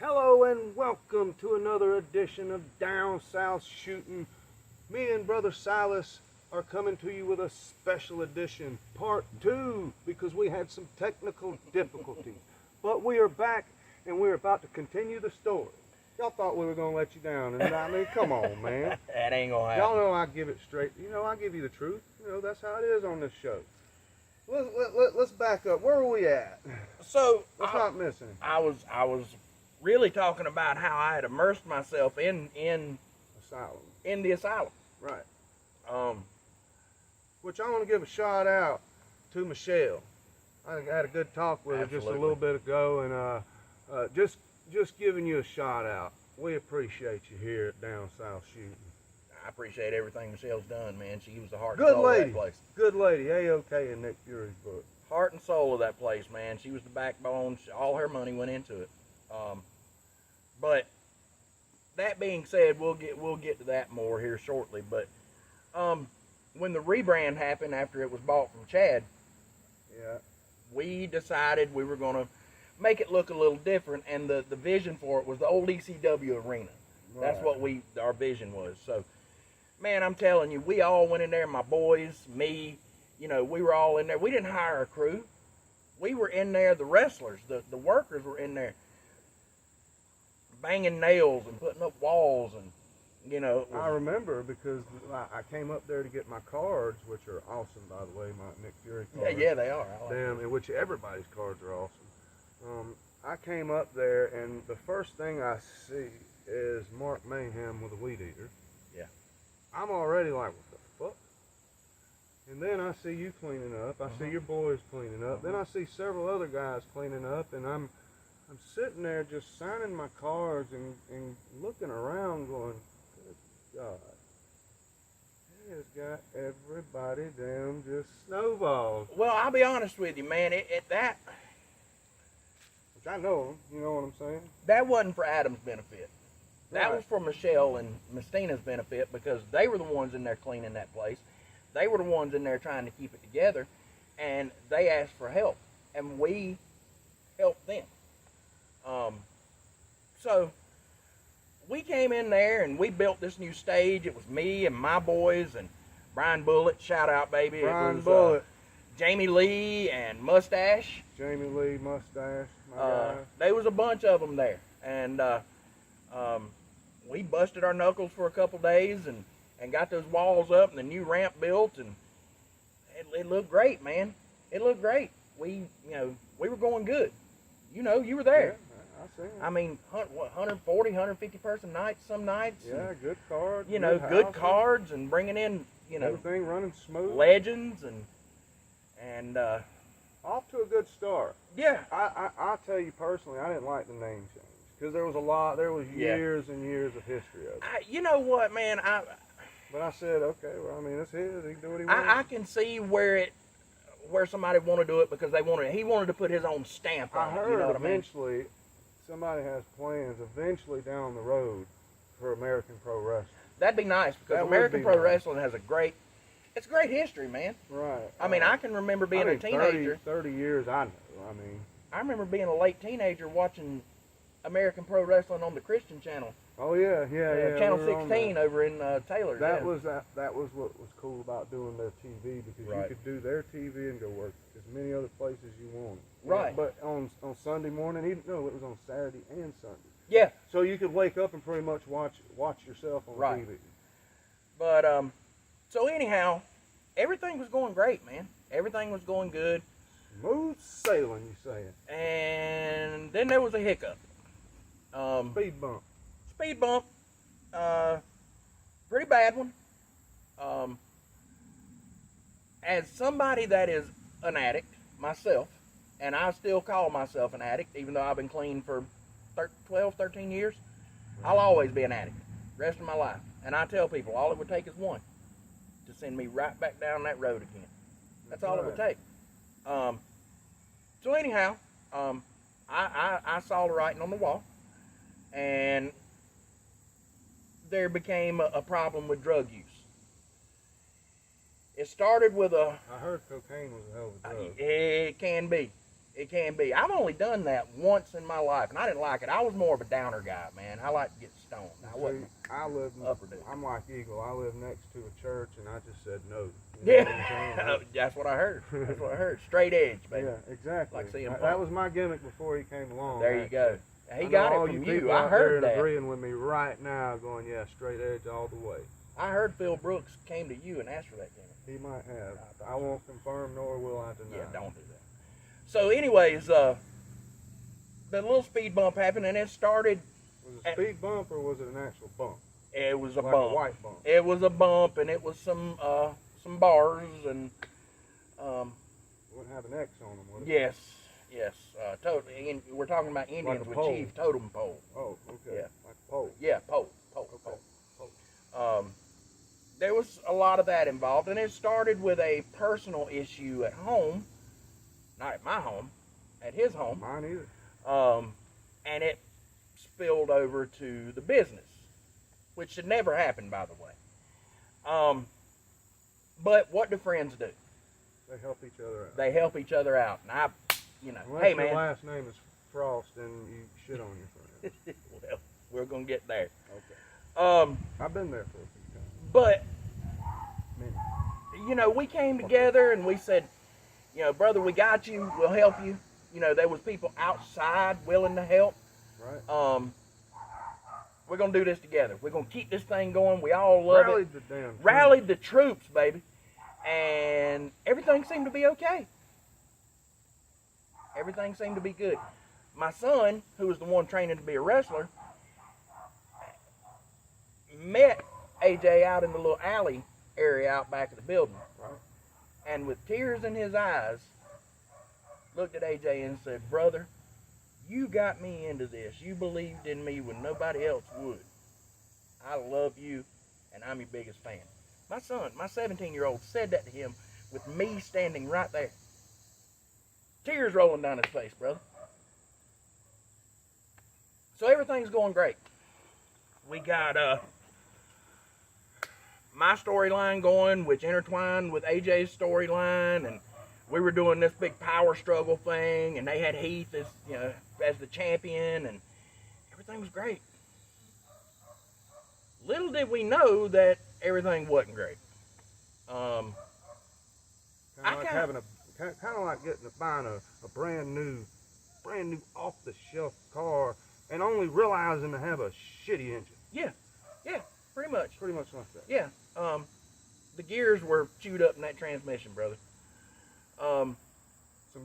Hello and welcome to another edition of Down South Shooting. Me and Brother Silas are coming to you with a special edition, part 2, because we had some technical difficulties. But we are back and we're about to continue the story. Y'all thought we were going to let you down, and I mean, come on, man. That ain't gonna happen. Y'all know I give it straight. I give you the truth. That's how it is on this show. Let's back up. Where are we at? So Let's not miss anything. I was really talking about how I had immersed myself in the asylum. Right. Which I want to give a shout out to Michelle. I had a good talk with her just a little bit ago, and just giving you a shout out. We appreciate you here at Down South Shooting. I appreciate everything Michelle's done, man. She was the heart Good and soul lady. of that place. Good lady. A-OK in Nick Fury's book. Heart and soul of that place, man. She was the backbone. All her money went into it. But that being said, we'll get to that more here shortly. But when the rebrand happened after it was bought from Chad, yeah, we decided we were going to make it look a little different, and the vision for it was the old ECW arena. Right. That's what our vision was. So, man, I'm telling you, we all went in there, my boys, me, we were all in there. We didn't hire a crew. We were in there, the wrestlers, the workers were in there banging nails and putting up walls, and I remember because I came up there to get my cards, which are awesome, by the way, my Nick Fury cards. Yeah, they are. I like them, in which everybody's cards are awesome. I came up there, and the first thing I see is Mark Mayhem with a weed eater. Yeah. I'm already like, what the fuck? And then I see you cleaning up. I see your boys cleaning up. Then I see several other guys cleaning up, and I'm sitting there just signing my cards and looking around going, good God. He has got everybody damn just snowballs. Well, I'll be honest with you, man. That Which I know, you know what I'm saying? That wasn't for Adam's benefit. That Right. was for Michelle and Mistina's benefit, because they were the ones in there cleaning that place. They were the ones in there trying to keep it together, and they asked for help, and we helped them. So we came in there and we built this new stage. It was me and my boys and Brian Bullitt, shout out baby. Brian it was, Bullitt. Jamie Lee and Mustache. Jamie Lee, Mustache, my guy. There was a bunch of them there, and we busted our knuckles for a couple days and got those walls up and the new ramp built, and it looked great, man. It looked great. We were going good. You were there. Yeah, I see it. I mean, 140, 150 person nights some nights. Yeah, and, good cards. good houses, cards, and bringing in, everything running smooth. legends and Off to a good start. yeah. I'll tell you personally, I didn't like the name change because there was years and years of history of it. You know what, man? But I said, okay, well, I mean, it's his. He can do what he wants. I can see where somebody want to do it because he wanted to put his own stamp on I it. heard You know what I mean? eventually somebody has plans eventually down the road for American Pro Wrestling. That'd be nice because That would American be Pro nice. Wrestling has a great history, man. Right. I mean, I can remember being a teenager. 30 years, I know. I mean, I remember being a late teenager watching American Pro Wrestling on the Christian channel. oh yeah. Channel we were on 16 that. over in Taylor. That yeah. was what was cool about doing their TV, because Right. you could do their TV and go work as many other places you wanted. Right. But on Sunday morning, it was on Saturday and Sunday. Yeah. So you could wake up and pretty much watch yourself on Right. TV. But so anyhow, everything was going great, man. Everything was going good. Smooth sailing, you say it. And then there was a hiccup. Speed bump. Speed bump. Pretty bad one. As somebody that is an addict myself, and I still call myself an addict, even though I've been clean for 12, 13 years, I'll always be an addict rest of my life. And I tell people, all it would take is one to send me right back down that road again. That's all it would take. So anyhow, I saw the writing on the wall, and there became a problem with drug use. It started with I heard cocaine was a hell of a drug. It can be. It can be. I've only done that once in my life, and I didn't like it. I was more of a downer guy, man. I like to get stoned. I wasn't. I'm like Eagle. I live next to a church, and I just said no. Yeah, that's what I heard. That's what I heard. Straight edge, baby. Yeah, exactly. Like seeing that was my gimmick before he came along. There you go. He got it from you. I heard that. Agreeing with me right now, going, yeah, straight edge all the way. I heard Phil Brooks came to you and asked for that gimmick. He might have. I won't confirm nor will I deny. Yeah, don't do that. So, anyways, the little speed bump happened, and it started. Was it a speed bump or was it an actual bump? It was a like bump. A white bump. It was a bump, and it was some bars and. Wouldn't have an X on them, would it? Yes. Yes, totally. And we're talking about Indians like with pole. chief totem pole. Oh, okay. Yeah. Like a pole. Yeah, pole. Okay. Pole. There was a lot of that involved, and it started with a personal issue at home. Not at my home, at his home. Mine either. And it spilled over to the business, which should never happen, by the way. But what do friends do? They help each other out. They help each other out. And Unless hey, man. your last name is Frost and you shit on your friends. Well, we're going to get there. Okay. I've been there for a few times. But, we came together and we said, brother, we got you. We'll help you. There was people outside willing to help. Right. We're going to do this together. We're going to keep this thing going. We all love Rallied it. the damn Rallied the troops, baby. And everything seemed to be okay. Everything seemed to be good. My son, who was the one training to be a wrestler, met AJ out in the little alley area out back of the building. Right. And with tears in his eyes, looked at AJ and said, brother, you got me into this. You believed in me when nobody else would. I love you, and I'm your biggest fan. My son, my 17-year-old, said that to him with me standing right there. Tears rolling down his face, brother. So everything's going great. We got my storyline going, which intertwined with AJ's storyline, and we were doing this big power struggle thing, and they had Heath as the champion, and everything was great. Little did we know that everything wasn't great. Kind of like buying a brand new off the shelf car and only realizing to have a shitty engine. Yeah, pretty much. Pretty much like that. Yeah. The gears were chewed up in that transmission, brother. Some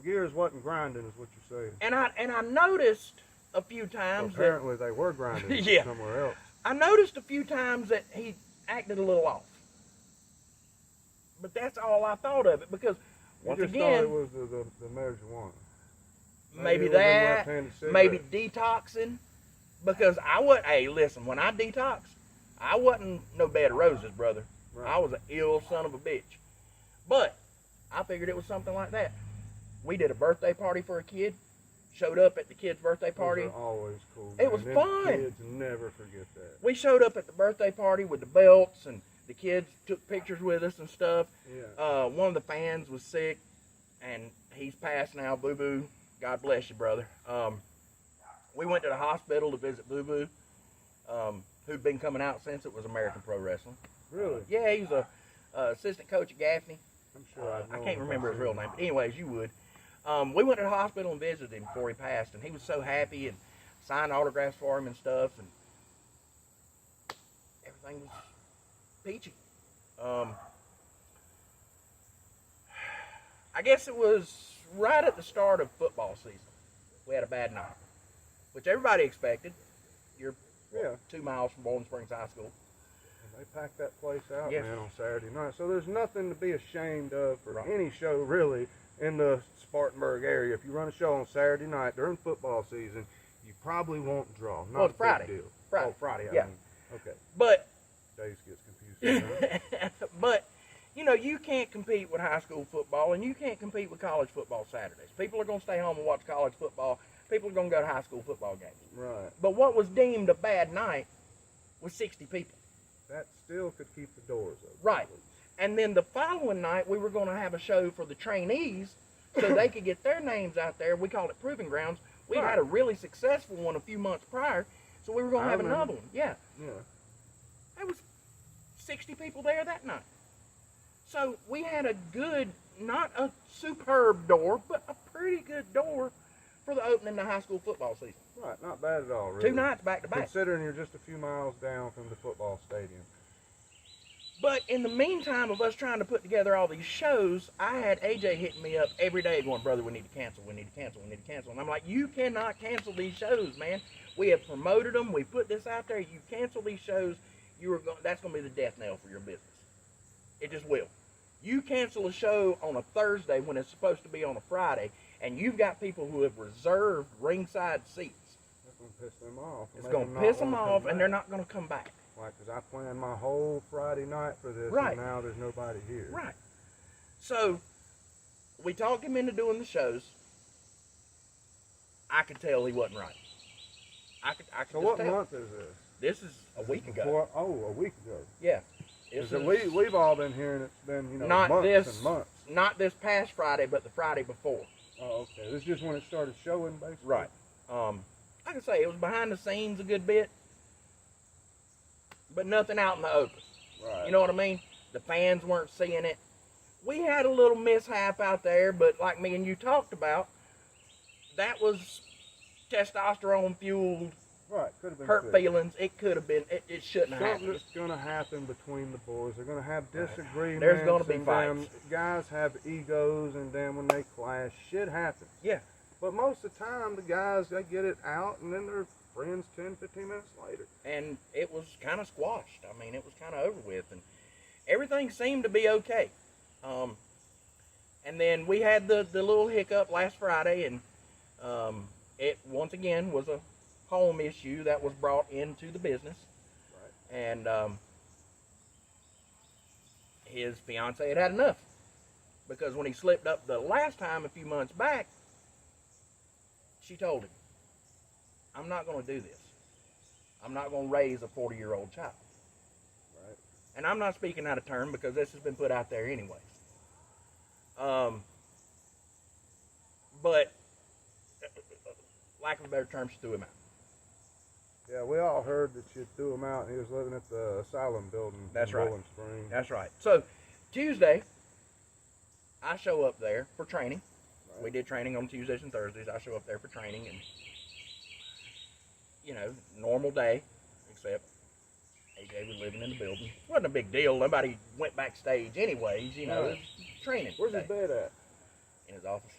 gears wasn't grinding, is what you're saying. And I noticed a few times. Well, apparently they were grinding Yeah. somewhere else. I noticed a few times that he acted a little off. But that's all I thought of it, because once again, thought it was the marijuana. Maybe it was that, left-handed cigarette. maybe detoxing, because hey, listen, when I detoxed, I wasn't no bed of roses, brother. Right. I was an ill son of a bitch. But I figured it was something like that. We did a birthday party for a kid, showed up at the kid's birthday party. Those are always cool. It was fun. Kids never forget that. We showed up at the birthday party with the belts, and the kids took pictures with us and stuff. Yeah. One of the fans was sick, and he's passed now, Boo Boo. God bless you, brother. We went to the hospital to visit Boo Boo, who'd been coming out since it was American Pro Wrestling. Really? Yeah, he's a assistant coach at Gaffney. I'm sure I can't remember his real name, but anyways, you would. We went to the hospital and visited him before he passed, and he was so happy and signed autographs for him and stuff, and everything was peachy. I guess it was right at the start of football season. We had a bad night, which everybody expected. You're 2 miles from Bowling Springs High School. And they packed that place out, Yeah. man, on Saturday night. So there's nothing to be ashamed of for Right. any show, really, in the Spartanburg area. If you run a show on Saturday night during football season, you probably won't draw. Not It's Friday. a big deal. Friday. Oh, Friday, Yeah. I mean. Okay. But Days gets confused. but you can't compete with high school football, and you can't compete with college football Saturdays. People are going to stay home and watch college football. People are going to go to high school football games. Right. But what was deemed a bad night was 60 people. That still could keep the doors open. Right. And then the following night, we were going to have a show for the trainees so they could get their names out there. We called it Proving Grounds. We Right. had a really successful one a few months prior, so we were going to have another one. Yeah. Yeah. There was 60 people there that night. So we had a good, not a superb door, but a pretty good door for the opening of the high school football season. Right, not bad at all, really. 2 nights back to back. Considering you're just a few miles down from the football stadium. But in the meantime of us trying to put together all these shows, I had AJ hitting me up every day going, brother, we need to cancel, we need to cancel, we need to cancel. And I'm like, you cannot cancel these shows, man. We have promoted them. We put this out there. You cancel these shows, that's going to be the death knell for your business. It just will. You cancel a show on a Thursday when it's supposed to be on a Friday, and you've got people who have reserved ringside seats. That's going to piss them off. It's going to piss them off, and they're not going to come back. Right, because I planned my whole Friday night for this, Right. and now there's nobody here. Right. So, we talked him into doing the shows. I could tell he wasn't right. I could So just what tell. month is this? This is a week ago. A week ago. Yeah. We've all been hearing it's been, not months this, and months. Not this past Friday, but the Friday before. Oh, okay. This is just when it started showing, basically? Right. Like I say, it was behind the scenes a good bit, but nothing out in the open. Right. You know what I mean? The fans weren't seeing it. We had a little mishap out there, but like me and you talked about, that was testosterone fueled. Right, could have been Hurt fixed. feelings. It could have been. It shouldn't have Something happened. that's going to happen between the boys. They're going to have disagreements. There's gonna be and fights. Guys have egos, and then when they clash, shit happens. Yeah. But most of the time, the guys, they get it out, and then they're friends 10, 15 minutes later. And it was kind of squashed. I mean, it was kind of over with, and everything seemed to be okay. And then we had the little hiccup last Friday, and it once again was a home issue that was brought into the business. Right. And his fiance had enough, because when he slipped up the last time a few months back, she told him, I'm not going to do this. I'm not going to raise a 40-year-old child. Right. And I'm not speaking out of turn, because this has been put out there anyways. But lack of a better term, she threw him out. Yeah, we all heard that you threw him out, and he was living at the asylum building That's in right. Bowling Springs. That's right. So Tuesday, I show up there for training. Right. We did training on Tuesdays and Thursdays. I show up there for training, and normal day, except AJ was living in the building. It wasn't a big deal. Nobody went backstage anyways. It was training. Where's day. his bed at? In his office.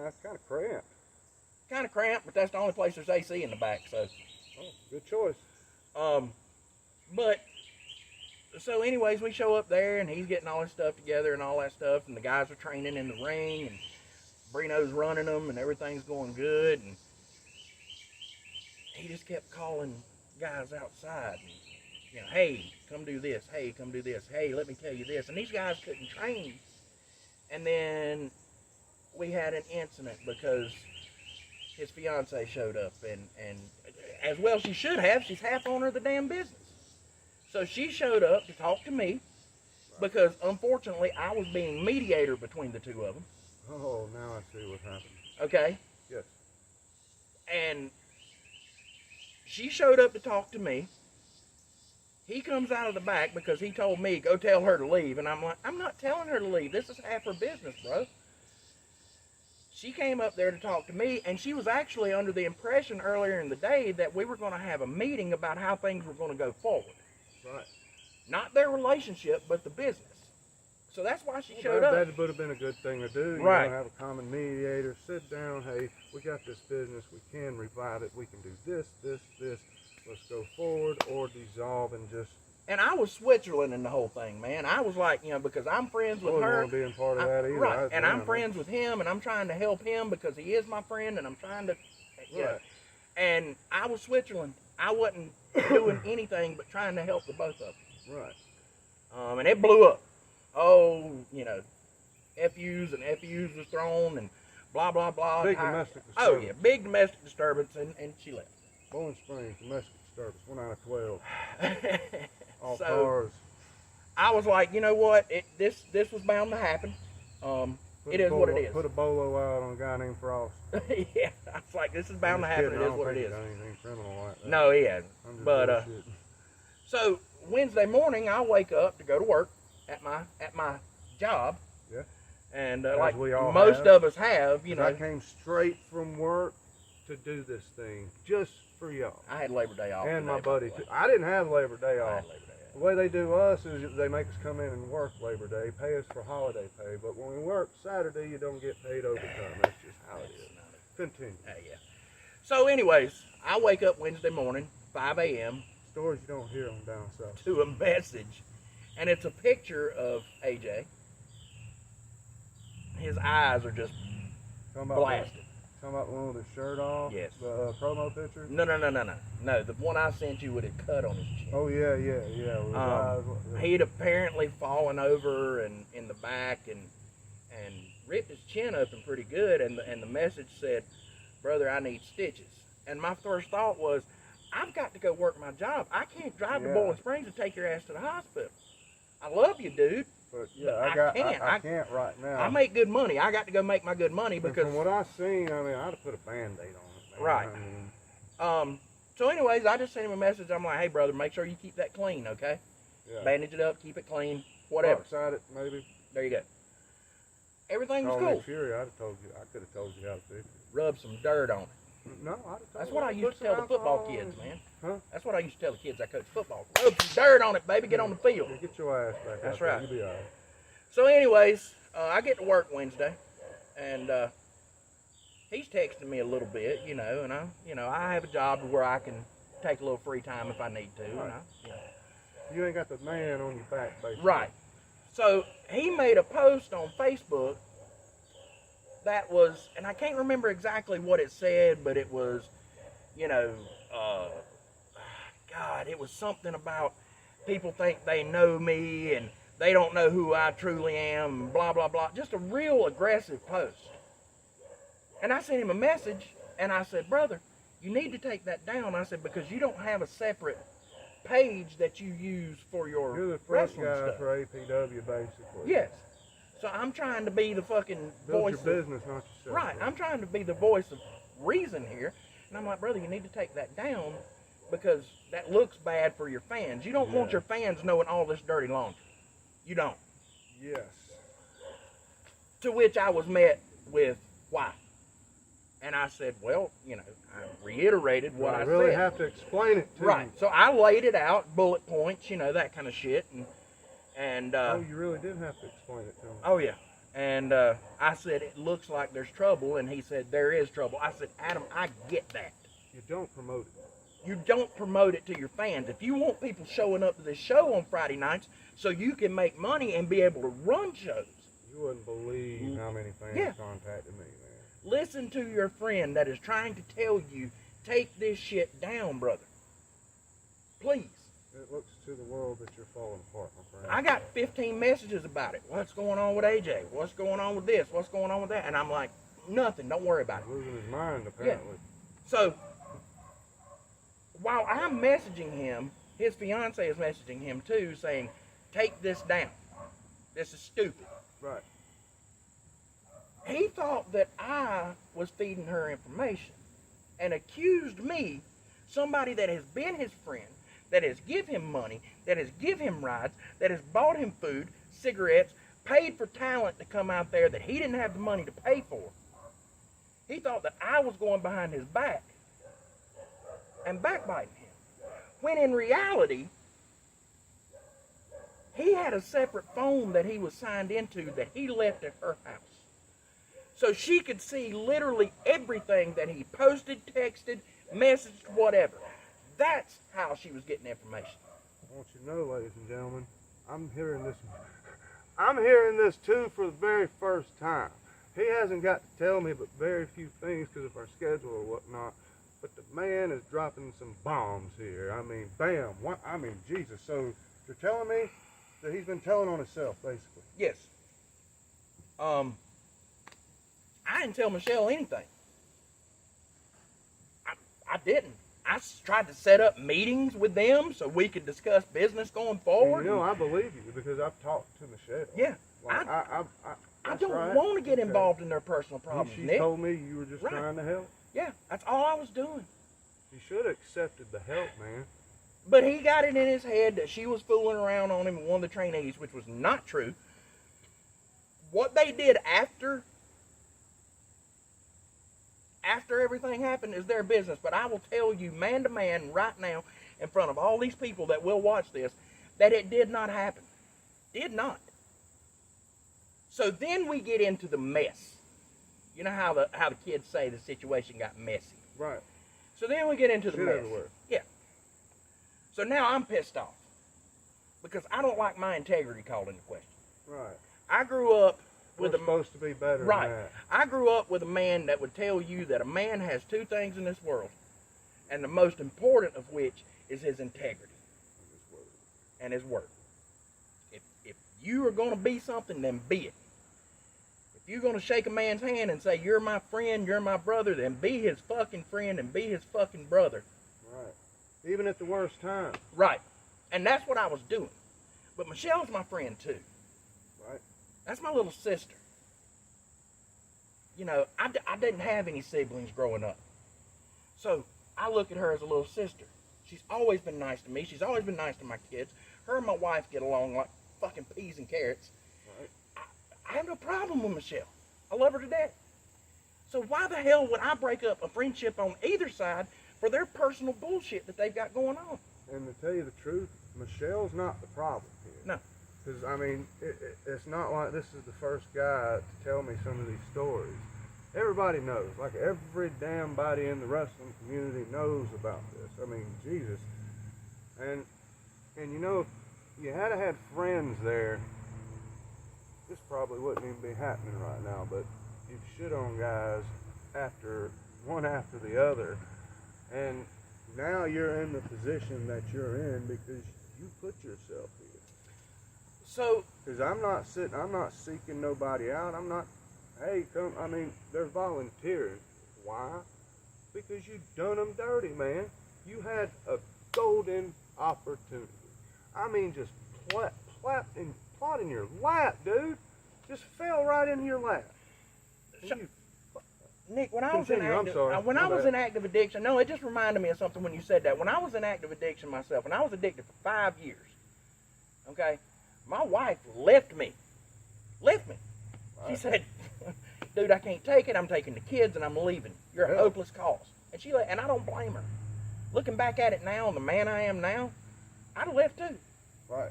That's kind of cramped. Kind of cramped, but that's the only place there's AC in the back. So, Oh, good choice. but so anyways, we show up there, and he's getting all his stuff together and all that stuff, and the guys are training in the ring, and Brino's running them, and everything's going good, and he just kept calling guys outside, and, hey, come do this, hey, come do this, hey, let me tell you this, and these guys couldn't train. And then we had an incident because his fiance showed up, and as well she should have. She's half owner of the damn business. So she showed up to talk to me, because unfortunately I was being mediator between the two of them. Oh, now I see what happened. Okay? Yes. And she showed up to talk to me. He comes out of the back because he told me, go tell her to leave. And I'm like, I'm not telling her to leave. This is half her business, bro. She came up there to talk to me, and she was actually under the impression earlier in the day that we were going to have a meeting about how things were going to go forward. Right. Not their relationship, but the business. So that's why she showed up. That would have been a good thing to do. Right. Have a common mediator, sit down, hey, we got this business, we can revive it, we can do this, this, this. Let's go forward or dissolve and just... And I was Switzerland in the whole thing, man. I was like, because I'm friends with her. I wouldn't want to be in part of that either. Right, and I'm friends with him, and I'm trying to help him because he is my friend, and I'm trying to, Right. And I was Switzerland. I wasn't doing anything but trying to help the both of them. Right. And it blew up. Oh, FUs and FUs was thrown, and blah, blah, blah. Big domestic Oh, disturbance. yeah, big domestic disturbance, and she left. Bowling Springs, domestic disturbance, 1 out of 12. All So, cars. I was like, you know what? This was bound to happen. It is what it is. Put a bolo out on a guy named Frost. Yeah, I was like, this is bound to happen. It is what it is. Anything criminal like that. No, he hasn't. But so Wednesday morning, I wake up to go to work at my job. Yeah. And As like we all most of us have, you know. I came straight from work to do this thing just for y'all. I had Labor Day off. And today, my buddy too. I didn't have Labor Day I off. had Labor Day off. The way they do us is they make us come in and work Labor Day, pay us for holiday pay. But when we work Saturday, you don't get paid overtime. That's just how it is. Continue. Yeah. So anyways, I wake up Wednesday morning, 5 a.m. Stories you don't hear on down south. to a message, and it's a picture of AJ. His eyes are just blasted. Talking about the one with his shirt off? Yes. The promo picture? No. No, the one I sent you with a cut on his chin. Oh, yeah. With his eyes. He'd apparently fallen over and in the back and ripped his chin open pretty good, and the message said, "Brother, I need stitches." And my first thought was, I've got to go work my job. I can't drive to Bowling Springs and take your ass to the hospital. I love you, dude. But yeah, I can't right now. I make good money. I got to go make my good money because from what I've seen, I mean, I'd have put a Band-Aid on it. Man. Right. I mean, so anyways, I just sent him a message. I'm like, hey, brother, make sure you keep that clean, okay? yeah. Bandage it up, keep it clean, whatever. Outside it, maybe. There you go. Everything was Oh, cool. Nick Fury, I'd have told you. I could have told you how to fix it. Rub some dirt on it. No, I'd have told That's you. what I used to tell the football kids, man. Huh? That's what I used to tell the kids I coach football. Rub some dirt on it, baby. Get on the field. Yeah, get your ass back. That's out there. right. You'll be all right. So anyways, I get to work Wednesday, and he's texting me a little bit, and I have a job where I can take a little free time if I need to. Right. And You ain't got the man on your back, basically. Right. So he made a post on Facebook that was, and I can't remember exactly what it said, but it was, God, it was something about people think they know me and they don't know who I truly am, and blah, blah, blah. Just a real aggressive post. And I sent him a message, and I said, brother, you need to take that down. I said, because you don't have a separate page that you use for your You're the first wrestling guy stuff. for APW, basically. Yes. So I'm trying to be the fucking Build voice your business, not yourself. Right. I'm trying to be the voice of reason here. And I'm like, brother, you need to take that down because that looks bad for your fans. You don't want your fans knowing all this dirty laundry. You don't. Yes. To which I was met with, why? And I said, well, I reiterated what I said. I really have to explain it to Right. you. So I laid it out, bullet points, that kind of shit. And Oh, you really did have to explain it to him. oh, yeah. And I said, it looks like there's trouble. And he said, there is trouble. I said, Adam, I get that. You don't promote it. You don't promote it to your fans. If you want people showing up to this show on Friday nights so you can make money and be able to run shows. You wouldn't believe how many fans contacted me, man. Listen to your friend that is trying to tell you, take this shit down, brother. Please. It looks to the world that you're falling apart, my friend. I got 15 messages about it. What's going on with AJ? What's going on with this? What's going on with that? And I'm like, nothing. Don't worry about it. He's losing his mind, apparently. So, while I'm messaging him, his fiance is messaging him too, saying, take this down. This is stupid. Right. He thought that I was feeding her information and accused me, somebody that has been his friend, that has give him money, that has give him rides, that has bought him food, cigarettes, paid for talent to come out there that he didn't have the money to pay for. He thought that I was going behind his back and backbiting him. When in reality, he had a separate phone that he was signed into that he left at her house. So she could see literally everything that he posted, texted, messaged, whatever. That's how she was getting information. I want you to know, ladies and gentlemen, I'm hearing this too for the very first time. He hasn't got to tell me but very few things because of our schedule or whatnot. But the man is dropping some bombs here. I mean, bam. Jesus. So you're telling me that he's been telling on himself, basically? Yes. I didn't tell Michelle anything. I didn't. I tried to set up meetings with them so we could discuss business going forward. And I believe you because I've talked to Michelle. Yeah. Like, I don't want to get involved in their personal problems, She Nick. told me you were just trying to help. Yeah, that's all I was doing. You should have accepted the help, man. But he got it in his head that she was fooling around on him with one of the trainees, which was not true. What they did after everything happened is their business. But I will tell you, man to man, right now, in front of all these people that will watch this, that it did not happen. Did not. So then we get into the mess. You know how the kids say the situation got messy. Right. So then we get into the mess. Everywhere. Yeah. So now I'm pissed off because I don't like my integrity called into question. Right. I grew up with We're supposed to be better right. than that. I grew up with a man that would tell you that a man has two things in this world, and the most important of which is his integrity and his word. If you are going to be something, then be it. If you're going to shake a man's hand and say, you're my friend, you're my brother, then be his fucking friend and be his fucking brother. Right. Even at the worst time. Right. And that's what I was doing. But Michelle's my friend too. Right. That's my little sister. You know, I didn't have any siblings growing up. So I look at her as a little sister. She's always been nice to me. She's always been nice to my kids. Her and my wife get along like fucking peas and carrots. Right. I have no problem with Michelle. I love her to death. So why the hell would I break up a friendship on either side for their personal bullshit that they've got going on? And to tell you the truth, Michelle's not the problem here. No. Because, I mean, it's not like this is the first guy to tell me some of these stories. Everybody knows. Like, every damn body in the wrestling community knows about this. I mean, Jesus. And you know, if you had had friends there, this probably wouldn't even be happening right now, but you'd shit on guys one after the other. And now you're in the position that you're in because you put yourself here. So, because I'm not seeking nobody out. I'm not, hey, come, I mean, they're volunteering. Why? Because you done them dirty, man. You had a golden opportunity. I mean, just plot in your lap, dude. Just fell right into your lap. Nick, when I was in active addiction, no, it just reminded me of something when you said that. When I was in active addiction myself, when I was addicted for 5 years, okay, my wife left me. Right. She said, dude, I can't take it. I'm taking the kids and I'm leaving. You're a hopeless cause. And I don't blame her. Looking back at it now, and the man I am now, I'd have left too. Right.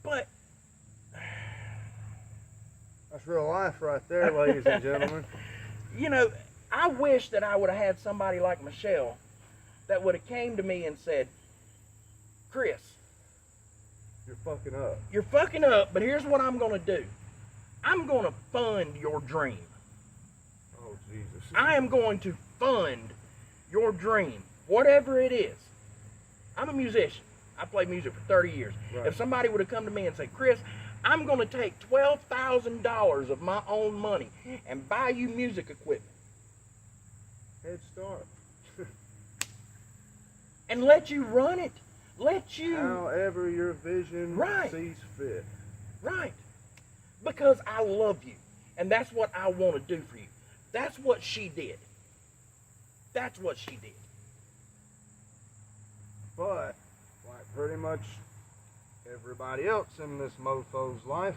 But that's real life right there, ladies and gentlemen. You know, I wish that I would have had somebody like Michelle that would have came to me and said, Chris, you're fucking up. You're fucking up, but here's what I'm going to do. I'm going to fund your dream. Oh, Jesus. I am going to fund your dream, whatever it is. I'm a musician. I played music for 30 years. Right. If somebody would have come to me and said, Chris, I'm going to take $12,000 of my own money and buy you music equipment. Head start. And let you run it. Let you. However your vision sees fit. Right. Because I love you. And that's what I want to do for you. That's what she did. That's what she did. But, like pretty much everybody else in this mofo's life,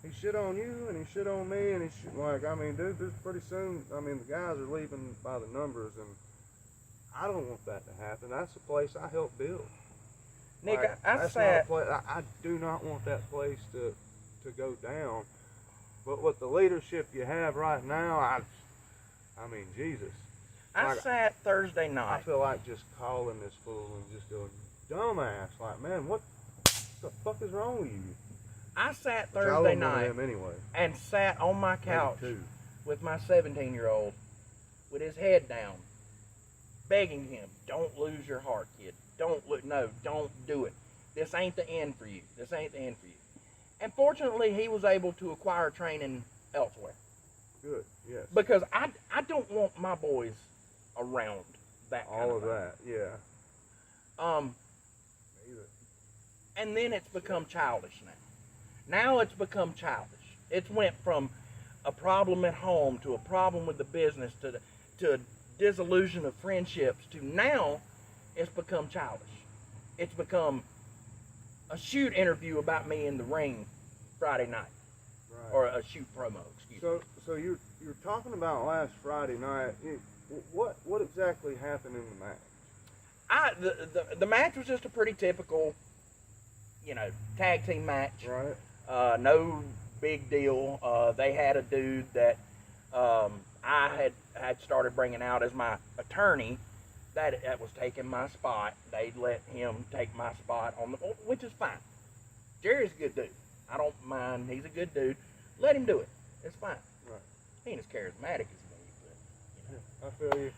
he shit on you and he shit on me and he shit, like, I mean, dude, this pretty soon, I mean, the guys are leaving by the numbers and I don't want that to happen. That's the place I helped build. Nick, like, I do not want that place to go down. But with the leadership you have right now, I mean, Jesus. I sat Thursday night. I feel like just calling this fool and just going, dumbass. Like, man, what the fuck is wrong with you? I sat Thursday night anyway. and sat on my couch with my 17-year-old with his head down, begging him, don't lose your heart, kid. Don't do it. This ain't the end for you. This ain't the end for you. And fortunately, he was able to acquire training elsewhere. Good, yes. Because I don't want my boys around that kind of thing. That, yeah. And then it's become childish now. Now it's become childish. It's went from a problem at home to a problem with the business to a dissolution of friendships to now it's become childish. It's become a shoot interview about me in the ring Friday night. Right. Or a shoot promo, excuse me. So you're talking about last Friday night. What exactly happened in the match? The match was just a pretty typical, tag team match. Right. No big deal. They had a dude that I had started bringing out as my attorney that was taking my spot. They let him take my spot which is fine. Jerry's a good dude. I don't mind. He's a good dude. Let him do it. It's fine. Right. He ain't as charismatic as me, but I feel you.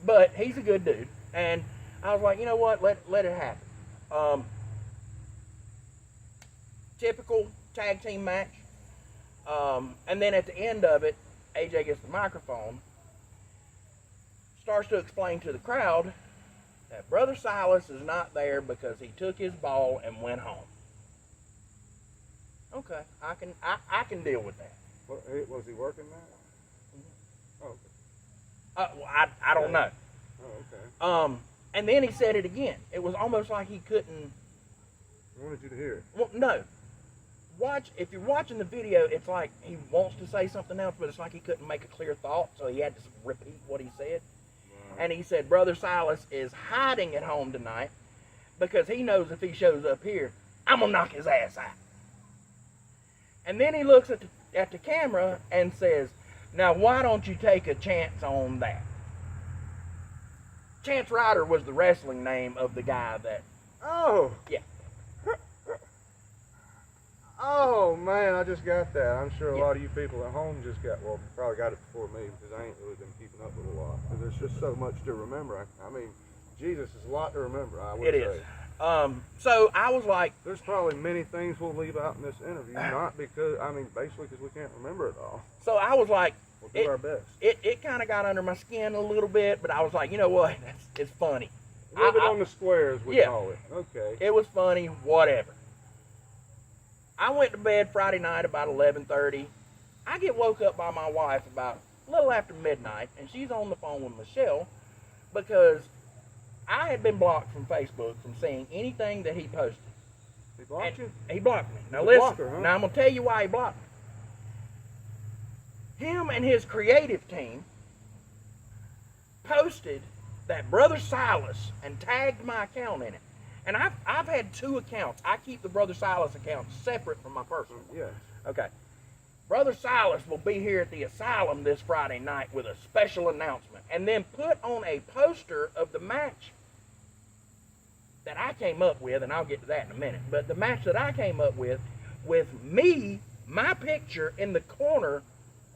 But he's a good dude, and I was like, you know what? Let it happen. Typical tag team match. And then at the end of it, AJ gets the microphone, starts to explain to the crowd that Brother Silas is not there because he took his ball and went home. Okay, I can deal with that. Was he working that? Oh, okay. Well, I don't know. Oh, okay. And then he said it again. It was almost like he couldn't. I wanted you to hear it. Well, no. If you're watching the video, it's like he wants to say something else, but it's like he couldn't make a clear thought, so he had to repeat what he said. Right. And he said Brother Silas is hiding at home tonight because he knows if he shows up here, I'm going to knock his ass out. And then he looks at the camera and says, now why don't you take a chance on that? Chance Ryder was the wrestling name of the guy that... Oh! Yeah. Oh, man, I just got that. I'm sure a lot of you people at home probably got it before me because I ain't really been keeping up with a lot. Because there's just so much to remember. I mean, Jesus is a lot to remember, I would say. It is. So I was like... There's probably many things we'll leave out in this interview, basically because we can't remember it all. So I was like... We'll do our best. It kind of got under my skin a little bit, but I was like, you know what? It's funny. Live it on the square, as we call it. Okay. It was funny, whatever. I went to bed Friday night about 11:30. I get woke up by my wife about a little after midnight, and she's on the phone with Michelle because I had been blocked from Facebook from seeing anything that he posted. He blocked you? He blocked me. Now He's listen, blocker, huh? Now I'm going to tell you why he blocked me. Him and his creative team posted that Brother Silas and tagged my account in it. And I've had two accounts. I keep the Brother Silas account separate from my personal one. Yes. Okay. Brother Silas will be here at the asylum this Friday night with a special announcement. And then put on a poster of the match that I came up with, and I'll get to that in a minute. But the match that I came up with me, my picture in the corner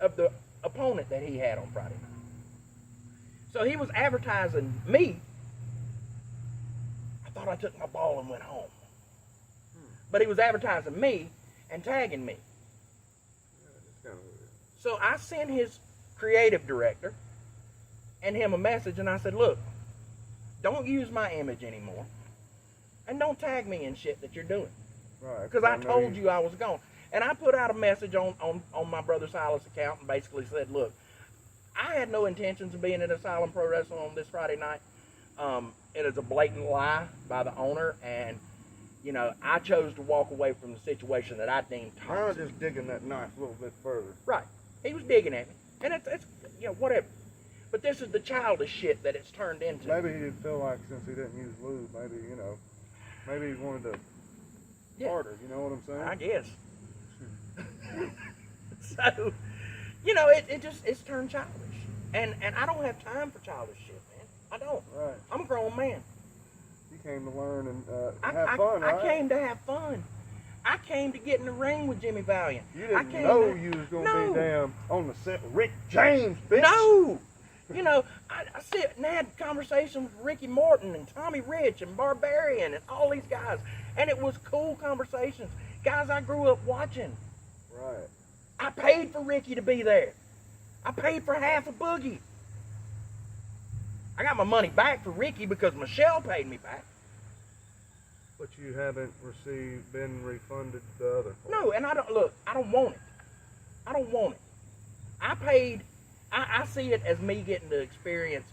of the opponent that he had on Friday night. So he was advertising me. I thought I took my ball and went home. But he was advertising me and tagging me. Yeah, it's kind of weird. So I sent his creative director and him a message, and I said, look, don't use my image anymore. And don't tag me in shit that you're doing. Right. Because I told you I was gone. And I put out a message on my Brother Silas account and basically said, look, I had no intentions of being at Asylum Pro Wrestling on this Friday night. It is a blatant lie by the owner, and, I chose to walk away from the situation that I deemed toxic. I was just digging that knife a little bit further. Right. He was digging at me. And it's whatever. But this is the childish shit that it's turned into. Maybe he didn't feel like since he didn't use lube, maybe he wanted to harder, you know what I'm saying? I guess. So, it's turned childish. And I don't have time for childish shit, man. I don't. Right. I'm a grown man. You came to learn and have fun, right? I came to have fun. I came to get in the ring with Jimmy Valiant. You didn't know you was going to be damn on the set with Rick James, bitch. No! I sit and had conversations with Ricky Morton and Tommy Rich and Barbarian and all these guys. And it was cool conversations. Guys I grew up watching. Right. I paid for Ricky to be there. I paid for half a boogie. I got my money back for Ricky because Michelle paid me back. But you haven't been refunded the other part. No, and I don't want it. I don't want it. I paid, I see it as me getting to experience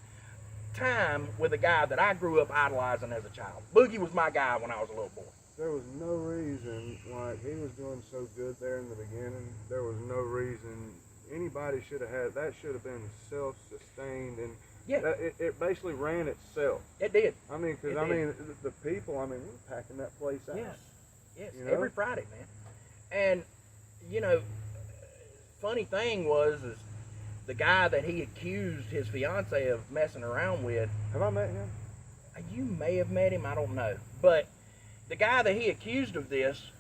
time with a guy that I grew up idolizing as a child. Boogie was my guy when I was a little boy. There was no reason, like, he was doing so good there in the beginning, there was no reason anybody should have had, that should have been self-sustained, and yeah, it basically ran itself. It did. I mean, because, the people, we were packing that place out. Yes, you know? Every Friday, man. And, you know, funny thing was, is the guy that he accused his fiance of messing around with. Have I met him? You may have met him, I don't know. But the guy that he accused of this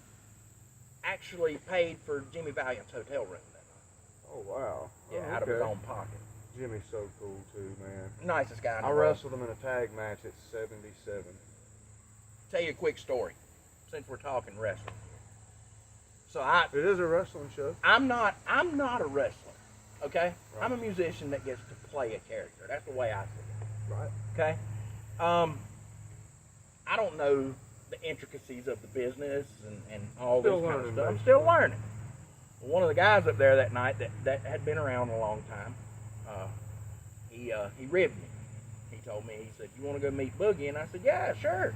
actually paid for Jimmy Valiant's hotel room that night. Oh, wow. Yeah, out of his own pocket. Jimmy's so cool, too, man. Nicest guy in the I world. wrestled him in a tag match at 77. Tell you a quick story, since we're talking wrestling. So It is a wrestling show. I'm not a wrestler, okay? Right. I'm a musician that gets to play a character. That's the way I see it. Right. Okay? I don't know the intricacies of the business and all Still this kind of learning, stuff. I'm basically. still learning. One of the guys up there that night that had been around a long time, he ribbed me. He told me, he said, "You want to go meet Boogie?" And I said, "Yeah, sure."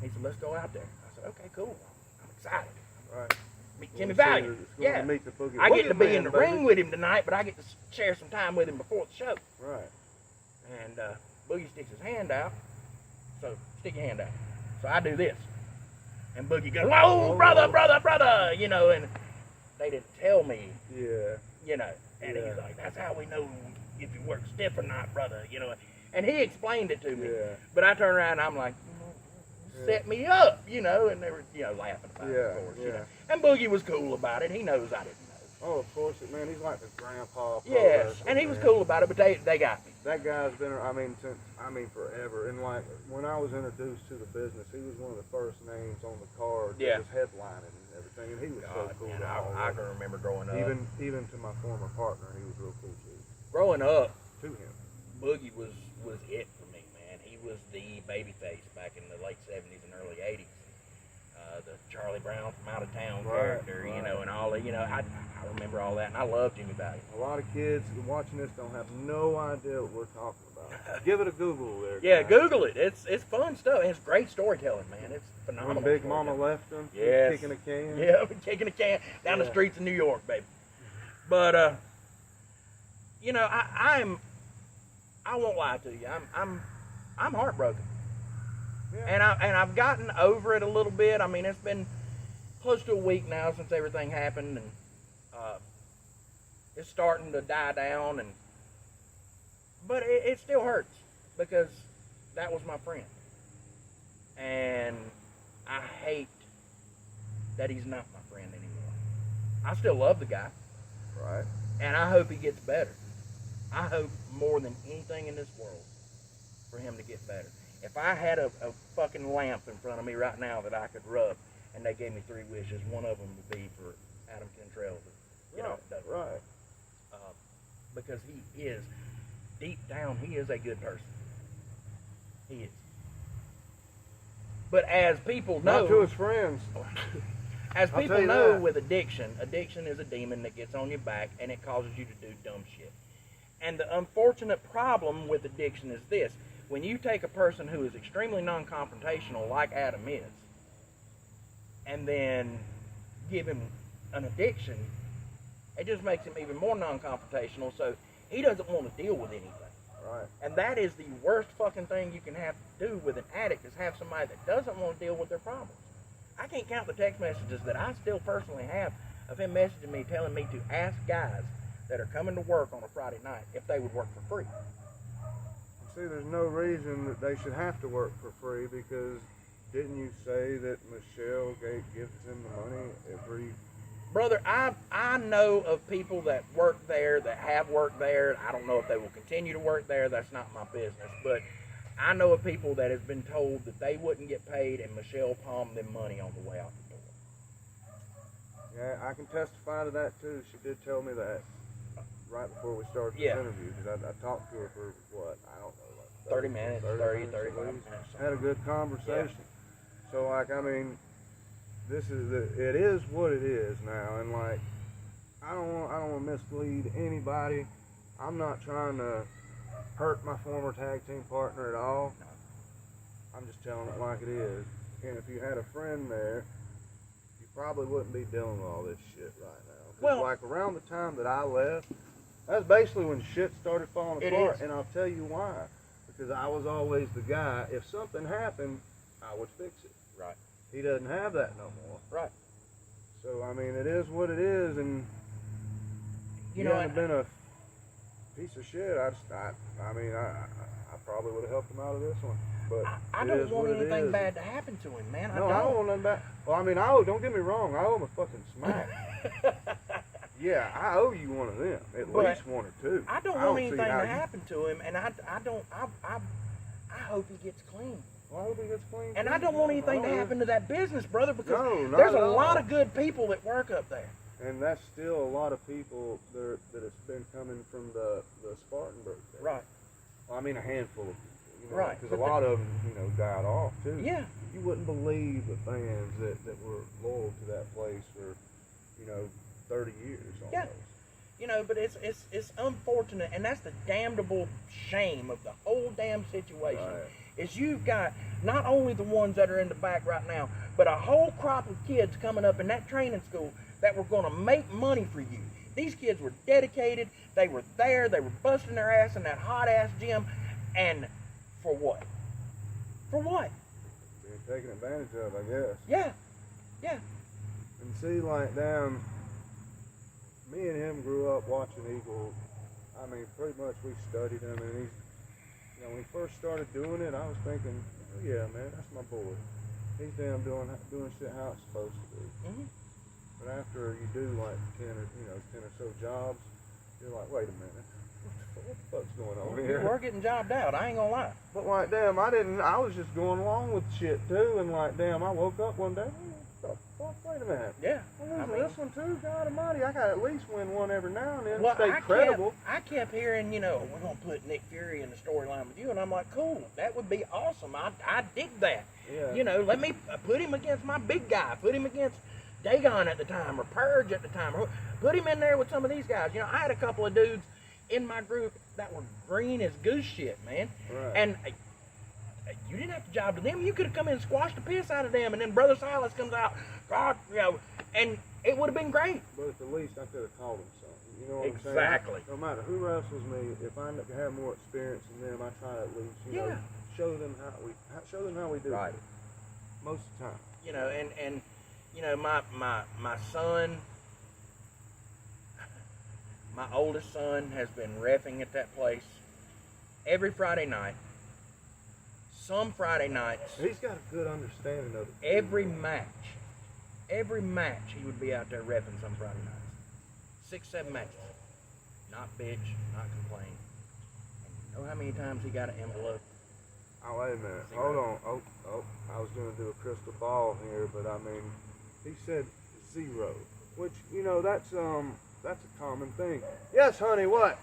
He said, "Let's go out there." I said, "Okay, cool. I'm excited." Right. Meet Jimmy Valiant. Yeah. Meet the Boogie I get to be in the baby. ring with him tonight, but I get to share some time with him before the show. Right. And Boogie sticks his hand out. So, stick your hand out. So I do this. And Boogie goes, "Whoa, brother," you know, and they didn't tell me, Yeah. you know. And he's like, "That's how we know if you work stiff or not, brother," you know. And he explained it to me. Yeah. But I turn around and I'm like, "Set me up," you know, and they were, you know, laughing about it, of course. Yeah. You know? And Boogie was cool about it. He knows I didn't know. Oh, of course, man. He's like the grandpa. Pro Yes, wrestler, and he was man. cool about it, but they got me. That guy's been, since forever. And like when I was introduced to the business, he was one of the first names on the card. Yeah. That was headlining and everything, and he was so cool. Man, to all I of can us. remember growing up. Even to my former partner, he was real cool too. Growing up, To him. Boogie was it for me, man. He was the baby face back in the late 70s and early 80s. The Charlie Brown from Out of Town character, you know, and all that. You know, I remember all that, and I love Jimmy Valiant. A lot of kids watching this don't have no idea what we're talking about. Give it a Google there. Yeah, guys. Google it. It's fun stuff. It's great storytelling, man. It's phenomenal. When Big Mama storytelling. left him, Yes. kicking a can. Yeah, kicking a can down the streets of New York, baby. But you know, I won't lie to you. I'm heartbroken. Yeah. And I've gotten over it a little bit. I mean, it's been close to a week now since everything happened, and it's starting to die down. But it still hurts because that was my friend, and I hate that he's not my friend anymore. I still love the guy, Right. and I hope he gets better. I hope more than anything in this world for him to get better. If I had a fucking lamp in front of me right now that I could rub, and they gave me 3 wishes, one of them would be for Adam Cantrell to get off the dope. Right. Because he is, deep down, he is a good person. He is. But as people know, Not to his friends. as I'll people tell you know that. with addiction is a demon that gets on your back and it causes you to do dumb shit. And the unfortunate problem with addiction is this. When you take a person who is extremely non-confrontational like Adam is, and then give him an addiction, it just makes him even more non-confrontational, so he doesn't want to deal with anything. Right. And that is the worst fucking thing you can have to do with an addict, is have somebody that doesn't want to deal with their problems. I can't count the text messages that I still personally have of him messaging me, telling me to ask guys that are coming to work on a Friday night if they would work for free. See, there's no reason that they should have to work for free, because didn't you say that Michelle gives him the money every... Brother, I know of people that work there, that have worked there. I don't know if they will continue to work there. That's not my business. But I know of people that have been told that they wouldn't get paid, and Michelle palmed them money on the way out the door. Yeah, I can testify to that too. She did tell me that right before we started this Yeah. interview, because I talked to her for what, I don't know, like 30 minutes, 30, 35 at least. minutes. Had a good conversation. So like, I mean, it is what it is now, and like, I don't want to mislead anybody. I'm not trying to hurt my former tag team partner at all. No. I'm just telling it like it is. And if you had a friend there, you probably wouldn't be dealing with all this shit right now. 'Cause Well, like around the time that I left, that's basically when shit started falling It apart. is. And I'll tell you why. Because I was always the guy, if something happened, I would fix it. Right. He doesn't have that no more. Right. So, I mean, it is what it is. And You you know, hadn't been a piece of shit, I probably would have helped him out of this one. But I it don't is want what it anything is. bad to happen to him, man. No, I don't want nothing bad. Well, I mean, don't get me wrong. I owe him a fucking smack. Yeah, I owe you one of them, at But least one or two. I don't want see anything how to you- happen to him, and I hope he gets clean. Well, I hope he gets clean. And too. I don't want anything to don't happen to that business, brother, because No, not there's at a all. lot of good people that work up there. And that's still a lot of people that it's been coming from the Spartanburg there. Right. Well, I mean, a handful of people. You know, Right, because a but lot of them, died off too. Yeah. You wouldn't believe the fans that were loyal to that place for, 30 years almost. Yeah. But it's unfortunate, and that's the damnable shame of the whole damn situation. Right. Is you've got not only the ones that are in the back right now, but a whole crop of kids coming up in that training school that were going to make money for you. These kids were dedicated. They were there. They were busting their ass in that hot ass gym, and for what? For what? Being taken advantage of, I guess. Yeah. Yeah. And see, like, damn, me and him grew up watching Eagle. I mean, pretty much we studied him, and he's, when he first started doing it, I was thinking, oh yeah, man, that's my boy. He's damn doing shit how it's supposed to be. Mm-hmm. But after you do like 10 or so jobs, you're like, wait a minute, what the fuck's going on here? We're getting jobbed out. I ain't gonna lie. But like, damn, I was just going along with shit too, and like, damn, I woke up one day, what the fuck, wait a minute. Yeah. I'm losing this one too, God almighty, I gotta at least win one every now and then, Well, stay credible. I kept hearing, we're gonna put Nick Fury in the storyline with you, and I'm like, cool, that would be awesome. I dig that. Yeah. Let me put him against my big guy. Put him against Dagon at the time, or Purge at the time, or put him in there with some of these guys. I had a couple of dudes in my group that were green as goose shit, man. Right. And you didn't have to job to them. You could have come in and squashed the piss out of them, and then Brother Silas comes out, God, and it would have been great. But at the least, I could have called him something. You know what Exactly. I'm saying? No matter who wrestles me, if I have more experience than them, I try to at least, Yeah. show them how we do Right. it. Most of the time. My son, my oldest son has been reffing at that place every Friday night. Some Friday nights, He's got a good understanding of it. every match, he would be out there reffing some Friday nights. 6, 7 matches. Not bitch, not complain. And you know how many times he got an envelope? Oh, wait a minute. Hold on. Oh, I was going to do a crystal ball here, but I mean, he said 0, which, that's a common thing. Yes, honey, what?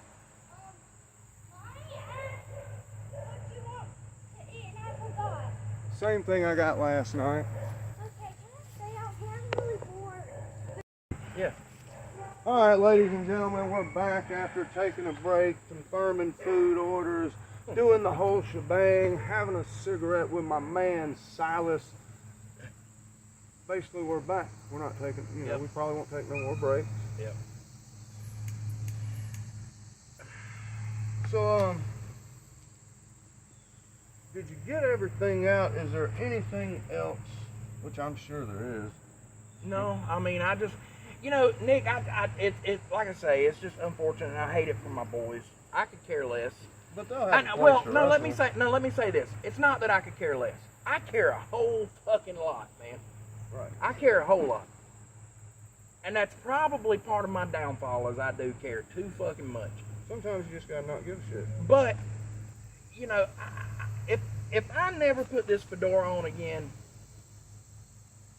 Same thing I got last night. Okay, can I stay out here? I'm really bored. Yeah. All right, ladies and gentlemen, we're back after taking a break, confirming food orders, doing the whole shebang, having a cigarette with my man Silas. Basically, we're back. We're not taking, Yep. we probably won't take no more breaks. Yep. So, did you get everything out? Is there anything else? Which I'm sure there is. No, I mean, I just, Nick, it's like I say, it's just unfortunate. And I hate it for my boys. I could care less. But they'll have a place Well, to no, let wrestle. me say this. It's not that I could care less. I care a whole fucking lot, man. Right. I care a whole lot. And that's probably part of my downfall, is I do care too fucking much. Sometimes you just gotta not give a shit. But, if I never put this fedora on again,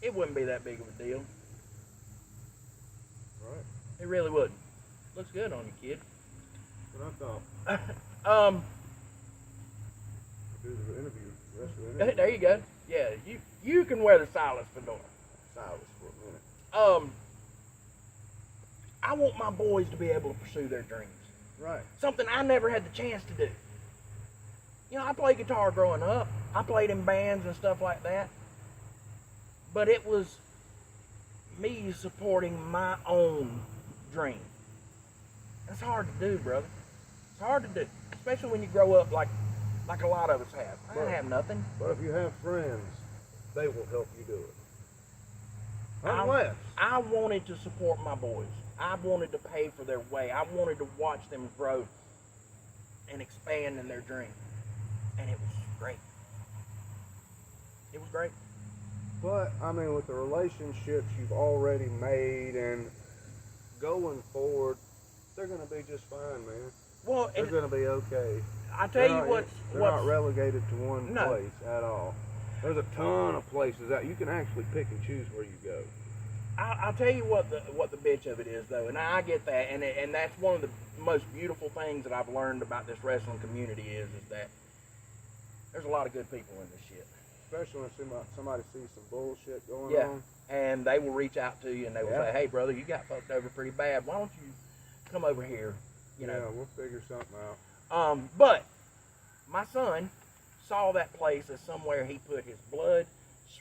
it wouldn't be that big of a deal. Right. It really wouldn't. Looks good on you, kid. What I thought. Do the interview. The rest of the interview. There you go. Yeah, You can wear the Silas fedora. Silas for a minute. I want my boys to be able to pursue their dreams. Right. Something I never had the chance to do. You know, I played guitar growing up. I played in bands and stuff like that. But it was me supporting my own dream. That's hard to do, brother. It's hard to do. Especially when you grow up like a lot of us have. I didn't have nothing. But if you have friends, they will help you do it. Unless. I wanted to support my boys. I wanted to pay for their way. I wanted to watch them grow and expand in their dream. And it was great. It was great. But, I mean, with the relationships you've already made and going forward, they're going to be just fine, man. Well, they're going to be okay. I tell you what, they're not relegated to one place at all. There's a ton of places that you can actually pick and choose where you go. I'll tell you what the bitch of it is, though, and I get that, and that's one of the most beautiful things that I've learned about this wrestling community is that there's a lot of good people in this shit. Especially when somebody sees some bullshit going on. And they will reach out to you and they will say, hey, brother, you got fucked over pretty bad. Why don't you come over here? You know. Yeah, we'll figure something out. But my son saw that place as somewhere he put his blood,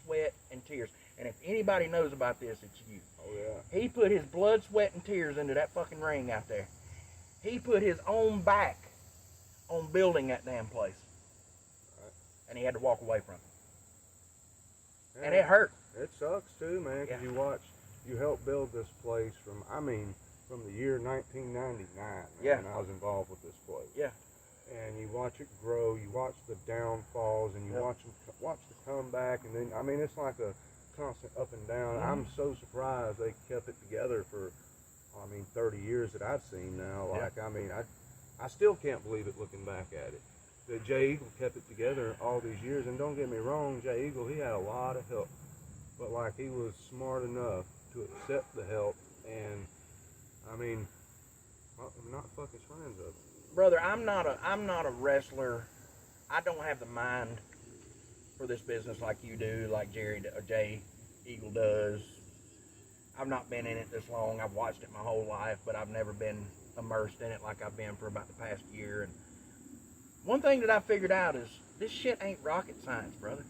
sweat, and tears. And if anybody knows about this, it's you. Oh, yeah. He put his blood, sweat, and tears into that fucking ring out there. He put his own back on building that damn place. Right. And he had to walk away from it. And it hurt. It sucks too, man, because you helped build this place from the year 1999, man, I was involved with this place. Yeah. And you watch it grow, you watch the downfalls, and you watch the comeback, and then, I mean, it's like a constant up and down. Mm-hmm. I'm so surprised they kept it together for, 30 years that I've seen now. I still can't believe it looking back at it. That Jay Eagle kept it together all these years, and don't get me wrong, Jay Eagle, he had a lot of help, but he was smart enough to accept the help, and I'm not fucking friends of it. Brother, I'm not a wrestler. I don't have the mind for this business like you do, like Jay Eagle does. I've not been in it this long. I've watched it my whole life, but I've never been immersed in it like I've been for about the past year. And one thing that I figured out is this shit ain't rocket science, brother.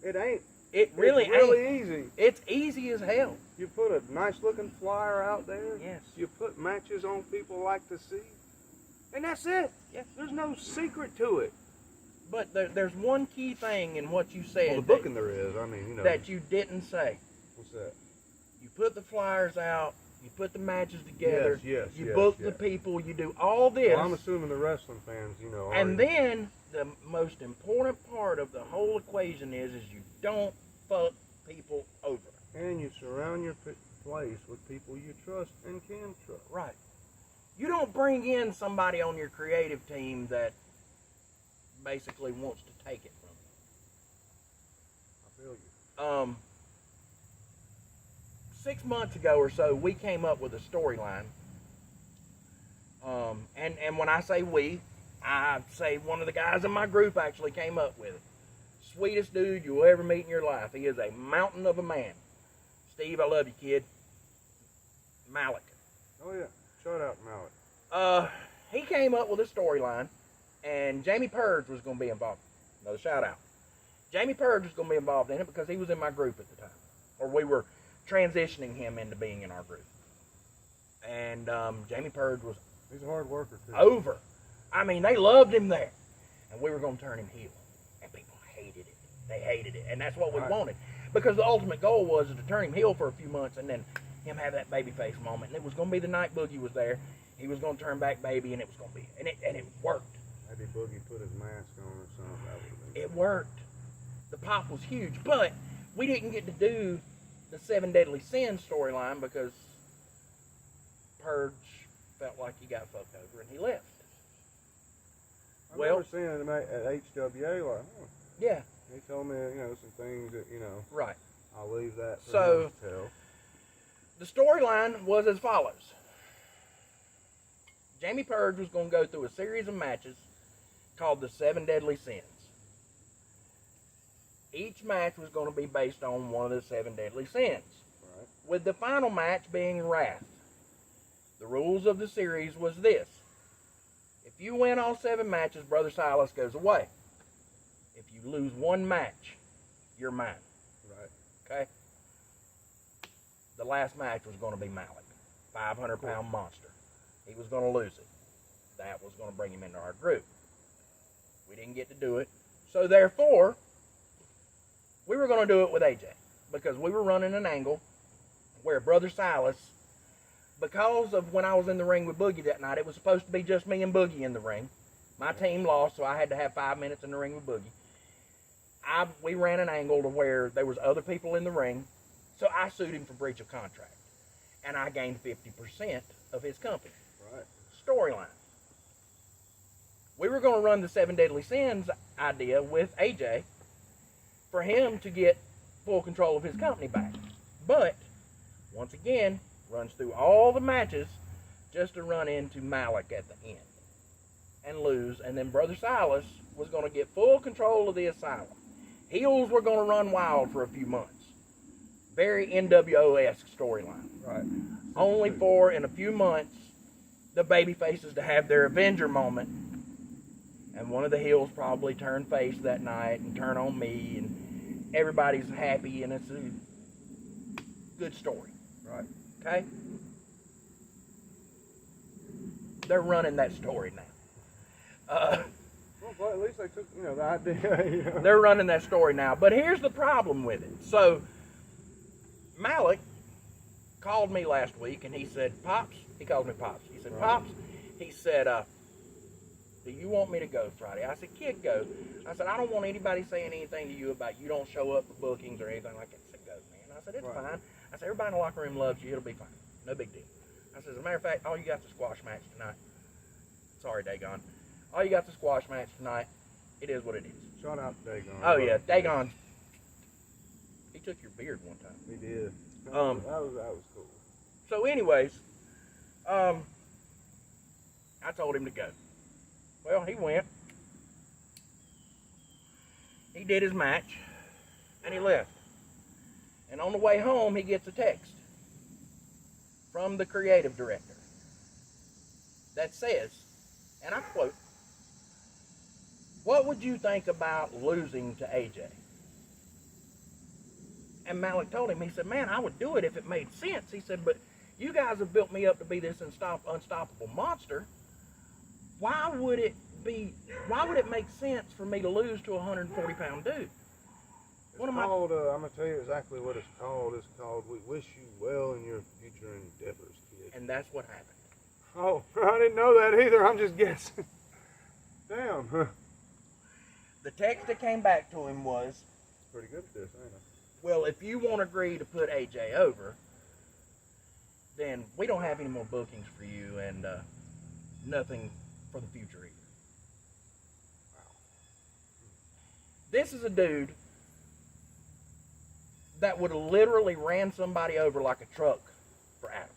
It ain't. It really ain't. It's really easy. It's easy as hell. You put a nice looking flyer out there. Yes. You put matches on people like to see. And that's it. Yes. There's no secret to it. But there's one key thing in what you said. Well, the booking there is. That you didn't say. What's that? You put the flyers out. You put the matches together. Yes. You book the people. You do all this. Well, I'm assuming the wrestling fans, And then the most important part of the whole equation is you don't fuck people over. And you surround your place with people you trust and can trust. Right. You don't bring in somebody on your creative team that basically wants to take it from you. I feel you. 6 months ago or so, we came up with a storyline. And when I say we, I say one of the guys in my group actually came up with it. Sweetest dude you'll ever meet in your life. He is a mountain of a man. Steve, I love you, kid. Malik. Oh, yeah. Shout out, Malik. He came up with a storyline, and Jamie Purge was going to be involved. Another shout out. Jamie Purge was going to be involved in it because he was in my group at the time. Or we were transitioning him into being in our group. And Jamie Purge was... He's a hard worker, too. Over. They loved him there. And we were going to turn him heel. And people hated it. They hated it. And that's what we wanted. Because the ultimate goal was to turn him heel for a few months and then him have that babyface moment. And it was going to be the night Boogie was there. He was going to turn back baby, and it was going to be... And it worked. Maybe Boogie put his mask on or something. That would have been it worked. The pop was huge. But we didn't get to do the 7 Deadly Sins storyline because Purge felt like he got fucked over and he left. I remember seeing him at HWA, yeah. He told me, some things that, Right. I'll leave that for him to tell. The storyline was as follows. Jamie Purge was going to go through a series of matches called the 7 Deadly Sins. Each match was going to be based on one of the 7 deadly sins. Right. With the final match being wrath. The rules of the series was this. If you win all 7 matches, Brother Silas goes away. If you lose one match, you're mine. Right. Okay? The last match was going to be Malik. 500-pound monster. He was going to lose it. That was going to bring him into our group. We didn't get to do it. So therefore, we were going to do it with AJ. Because we were running an angle where Brother Silas, because of when I was in the ring with Boogie that night, it was supposed to be just me and Boogie in the ring. My team lost, so I had to have 5 minutes in the ring with Boogie. We ran an angle to where there was other people in the ring, so I sued him for breach of contract. And I gained 50% of his company. Right. Storyline. We were going to run the 7 deadly sins idea with AJ for him to get full control of his company back. But, once again, runs through all the matches just to run into Malik at the end and lose. And then Brother Silas was going to get full control of the asylum. Heels were going to run wild for a few months. Very NWO-esque storyline. Right. Only for, in a few months, the baby faces to have their Avenger moment. And one of the heels probably turn face that night and turn on me. And everybody's happy and it's a good story. Right. Okay? They're running that story now. Well, at least they took, the idea. They're running that story now. But here's the problem with it. So, Malik called me last week and he said, Pops, he calls me Pops. He said, Right. Pops, he said, do you want me to go Friday? I said, kid, go. I said, I don't want anybody saying anything to you about you don't show up for bookings or anything like that. He said, go, man. I said, it's Right. fine. I said, everybody in the locker room loves you. It'll be fine. No big deal. I said, as a matter of fact, all you got's a squash match tonight. Sorry, Dagon. All you got's a squash match tonight. It is what it is. Shout out to Dagon. Oh, yeah. Dagon, he took your beard one time. He did. That Um, was cool. So anyways, I told him to go. Well, he went. He did his match, and he left. And on the way home, he gets a text from the creative director that says, and I quote, "What would you think about losing to AJ?" And Malik told him, he said, man, I would do it if it made sense. He said, but you guys have built me up to be this unstoppable monster. Why would it make sense for me to lose to a 140-pound dude? It's called, I'm going to tell you exactly what it's called. It's called, we wish you well in your future endeavors, kid. And that's what happened. Oh, I didn't know that either. I'm just guessing. Damn. The text that came back to him was, Pretty good at this, ain't I? well, if you won't agree to put AJ over, then we don't have any more bookings for you and nothing for the future either. Wow. This is a dude that would have literally ran somebody over like a truck for Adam.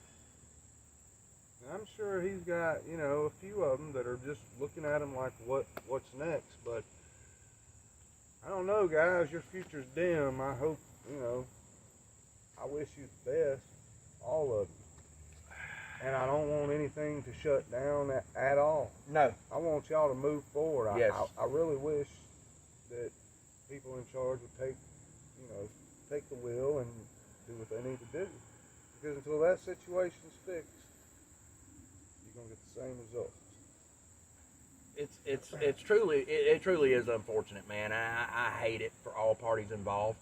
I'm sure he's got, a few of them that are just looking at him like, what's next? But I don't know, guys. Your future's dim. I hope, I wish you the best, all of you. And I don't want anything to shut down at all. No. I want y'all to move forward. Yes. I really wish that people in charge would take the wheel and do what they need to do. Because until that situation's fixed, you're gonna get the same results. It truly is unfortunate, man. I hate it for all parties involved.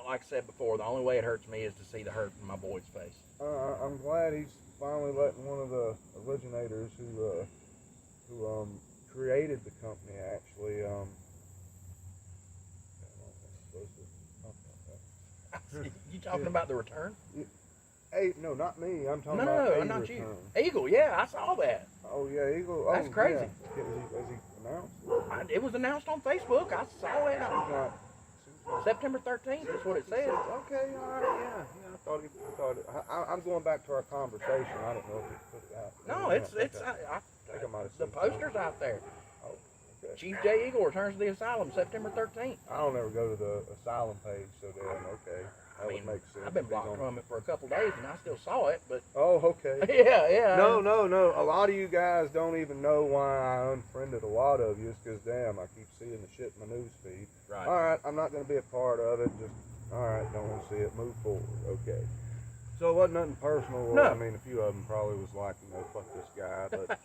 Like I said before, the only way it hurts me is to see the hurt in my boy's face. I'm glad he's finally letting one of the originators who created the company actually. You talking about the return? Hey, no, not me. I'm talking No, about not return. you. Eagle, yeah, I saw that. Oh yeah, Eagle. That's crazy. Yeah. Has he announced? It was announced on Facebook. I saw it. Seems like- September 13th is what it says. Okay, all right, yeah. I thought it. I'm going back to our conversation. I didn't know if he put it out. No, I it's think I might have the seen poster's out there. Okay. Chief J. Eagle returns to the asylum September 13th. I don't ever go to the asylum page, so damn, okay. That would make sense. I've been blocked from it for a couple days, and I still saw it, but... Oh, okay. yeah. No. A lot of you guys don't even know why I unfriended a lot of you. It's because, damn, I keep seeing the shit in my news feed. Right. All right, I'm not going to be a part of it. Just, all right, don't want to see it. Move forward. Okay. So it wasn't nothing personal. No. I mean, a few of them probably was like, fuck this guy. But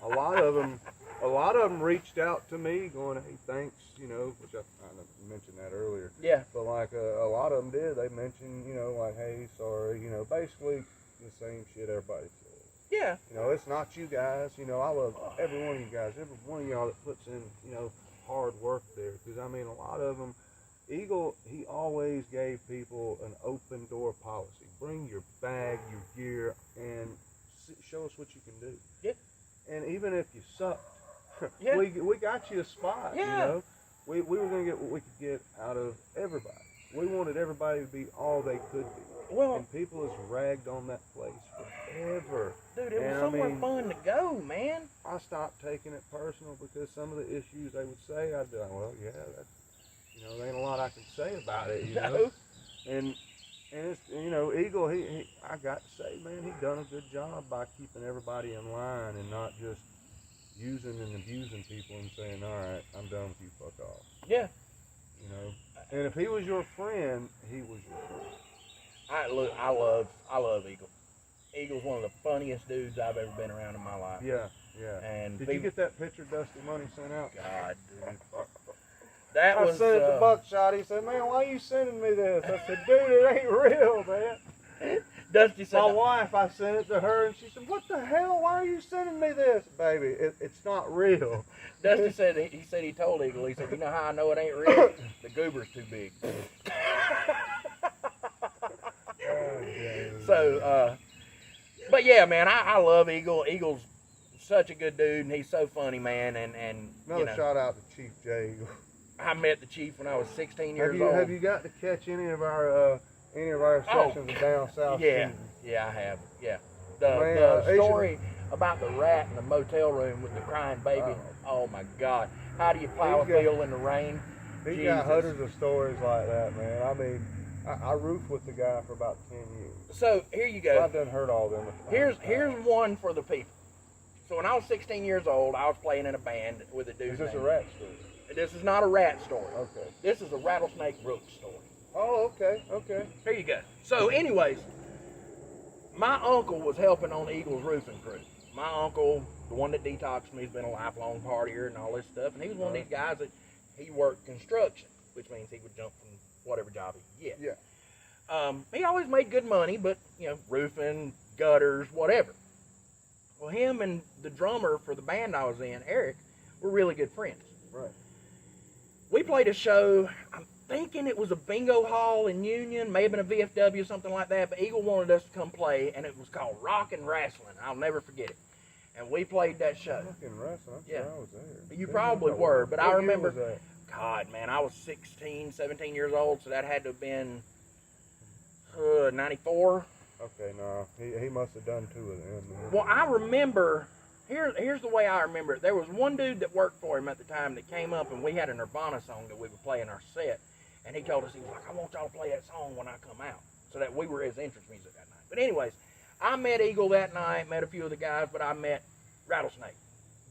a lot of them reached out to me going, hey, thanks, which I mentioned that earlier. Yeah. But like a lot of them did. They mentioned, like, hey, sorry, basically the same shit everybody says. Yeah. It's not you guys. I love every one of you guys, every one of y'all that puts in, hard work there. Because, I mean, a lot of them, Eagle, he always gave people an open door policy. Bring your bag, your gear, and show us what you can do. Yeah. And even if you suck, yeah. we got you a spot, yeah. We were going to get what we could get out of everybody. We wanted everybody to be all they could be. Well, and people has ragged on that place forever. Dude, it was somewhere fun to go, man. I stopped taking it personal because some of the issues they would say, I'd be like, well, yeah, that's, there ain't a lot I can say about it, No. And it's, Eagle, he I got to say, man, he done a good job by keeping everybody in line and not just using and abusing people and saying, all right, I'm done with you, fuck off. Yeah. And if he was your friend, he was your friend. I love Eagle. Eagle's one of the funniest dudes I've ever been around in my life. Yeah. And did you get that picture Dusty Money sent out? God, dude. I sent it to Buckshot. He said, man, why are you sending me this? I said, dude, it ain't real, man. Dusty said, my wife, I sent it to her, and she said, what the hell? Why are you sending me this? Baby, it's not real. Dusty said, he told Eagle, he said, you know how I know it ain't real? The goober's too big. So, but yeah, man, I love Eagle. Eagle's such a good dude, and he's so funny, man. And another shout out to Chief J. Eagle. I met the Chief when I was 16 years old. Have you got to catch any of our sections of down south? Yeah, season? Yeah, I have. Yeah, the story about the rat in the motel room with the crying baby. Oh my God! How do you plow a field in the rain? He got hundreds of stories like that, man. I mean, I roofed with the guy for about 10 years. So here you go. So I done heard all them. Here's one for the people. So when I was 16 years old, I was playing in a band with a dude. Is this a rat story? This is not a rat story. Okay. This is a rattlesnake Brooks story. Oh, okay. Here you go. So anyways, my uncle was helping on Eagle's roofing crew. My uncle, the one that detoxed me, has been a lifelong partier and all this stuff. And he was one of these guys that he worked construction, which means he would jump from whatever job he could get. Yeah. He always made good money, but, roofing, gutters, whatever. Well, him and the drummer for the band I was in, Eric, were really good friends. Right. We played a show, I'm thinking it was a bingo hall in Union, maybe in a VFW, something like that, but Eagle wanted us to come play, and it was called Rock and Wrestling. I'll never forget it. And we played that show. Rock and Wrestling? I'm sure I was there. You probably were, but I remember, was that? God, man, I was 16, 17 years old, so that had to have been 94. Okay, no, he must have done two of them. Man. Well, I remember, here's the way I remember it. There was one dude that worked for him at the time that came up, and we had a Nirvana song that we would play in our set, and he told us, he was like, I want y'all to play that song when I come out, so that we were his entrance music that night. But anyways, I met Eagle that night, met a few of the guys, but I met Rattlesnake,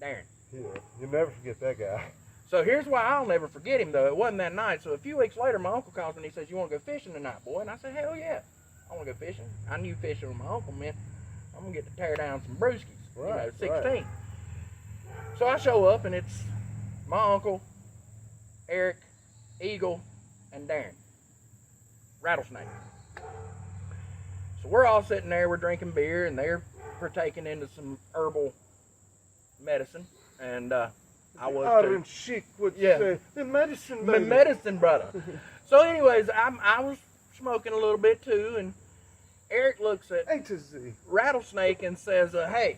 Darren. Yeah, you'll never forget that guy. So here's why I'll never forget him, though. It wasn't that night. So a few weeks later, my uncle calls me and he says, you want to go fishing tonight, boy? And I said, hell yeah. I want to go fishing. I knew fishing with my uncle meant I'm going to get to tear down some brewskis. Right, 16. Right. So I show up, and it's my uncle, Eric, Eagle, and Darren. Rattlesnake. So we're all sitting there, we're drinking beer, and they're partaking into some herbal medicine. And I was Iron chic would say, the medicine, baby. The medicine, brother. So anyways, I was smoking a little bit too, and Eric looks at A to Z. Rattlesnake and says, hey,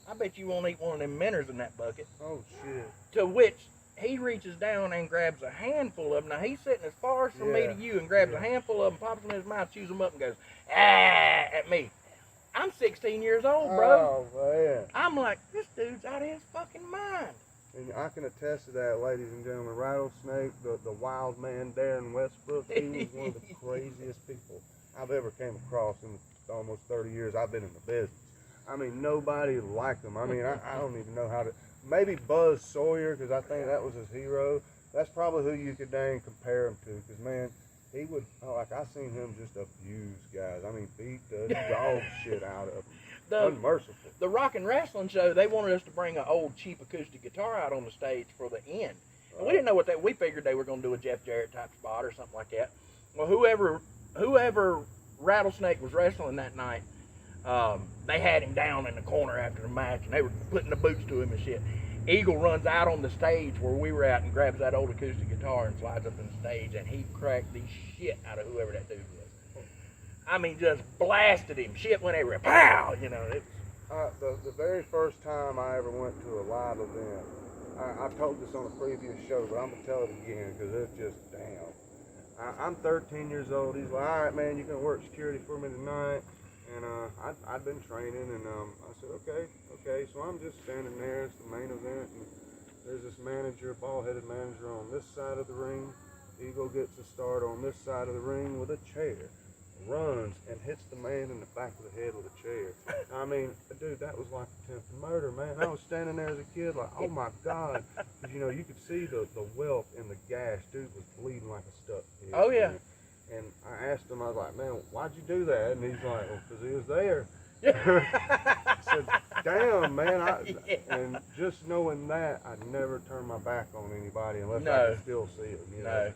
I bet you won't eat one of them minnows in that bucket. Oh, shit. To which he reaches down and grabs a handful of them. Now, he's sitting as far as from me to you and grabs a handful of them, pops them in his mouth, chews them up, and goes, at me. I'm 16 years old, bro. Oh, man. I'm like, this dude's out of his fucking mind. And I can attest to that, ladies and gentlemen. Rattlesnake, the wild man Darren Westbrook, he was one of the craziest people I've ever came across in the almost 30 years I've been in the business. I mean, nobody liked him. I mean, I don't even know how to. Maybe Buzz Sawyer, because I think that was his hero. That's probably who you could dang compare him to, because, man, he would, like, I seen him just abuse guys. I mean, beat the dog shit out of them. Unmerciful. The Rock and Wrestling show, they wanted us to bring an old cheap acoustic guitar out on the stage for the end. And we didn't know what that, we figured they were going to do a Jeff Jarrett type spot or something like that. Well, whoever Rattlesnake was wrestling that night, they had him down in the corner after the match, and they were putting the boots to him and shit. Eagle runs out on the stage where we were at and grabs that old acoustic guitar and slides up in the stage, and he cracked the shit out of whoever that dude was. I mean, just blasted him. Shit went everywhere. Pow! You know, it was... The very first time I ever went to a live event, I told this on a previous show, but I'm going to tell it again because it's just, damn. I'm 13 years old. He's like, all right, man, you're going to work security for me tonight. And I'd been training, and I said, okay. So I'm just standing there. It's the main event, and there's this manager, bald-headed manager on this side of the ring. Eagle gets a start on this side of the ring with a chair. Runs and hits the man in the back of the head with a chair. I mean, dude, that was like attempted murder, man. I was standing there as a kid like, oh my God. Because, you know, you could see the welt in the gash. Dude was bleeding like a stuck pig. Oh, yeah. And I asked him, I was like, man, why'd you do that? And he's like, well, because he was there. I said, damn, man. And just knowing that, I'd never turn my back on anybody unless I could still see them. You know?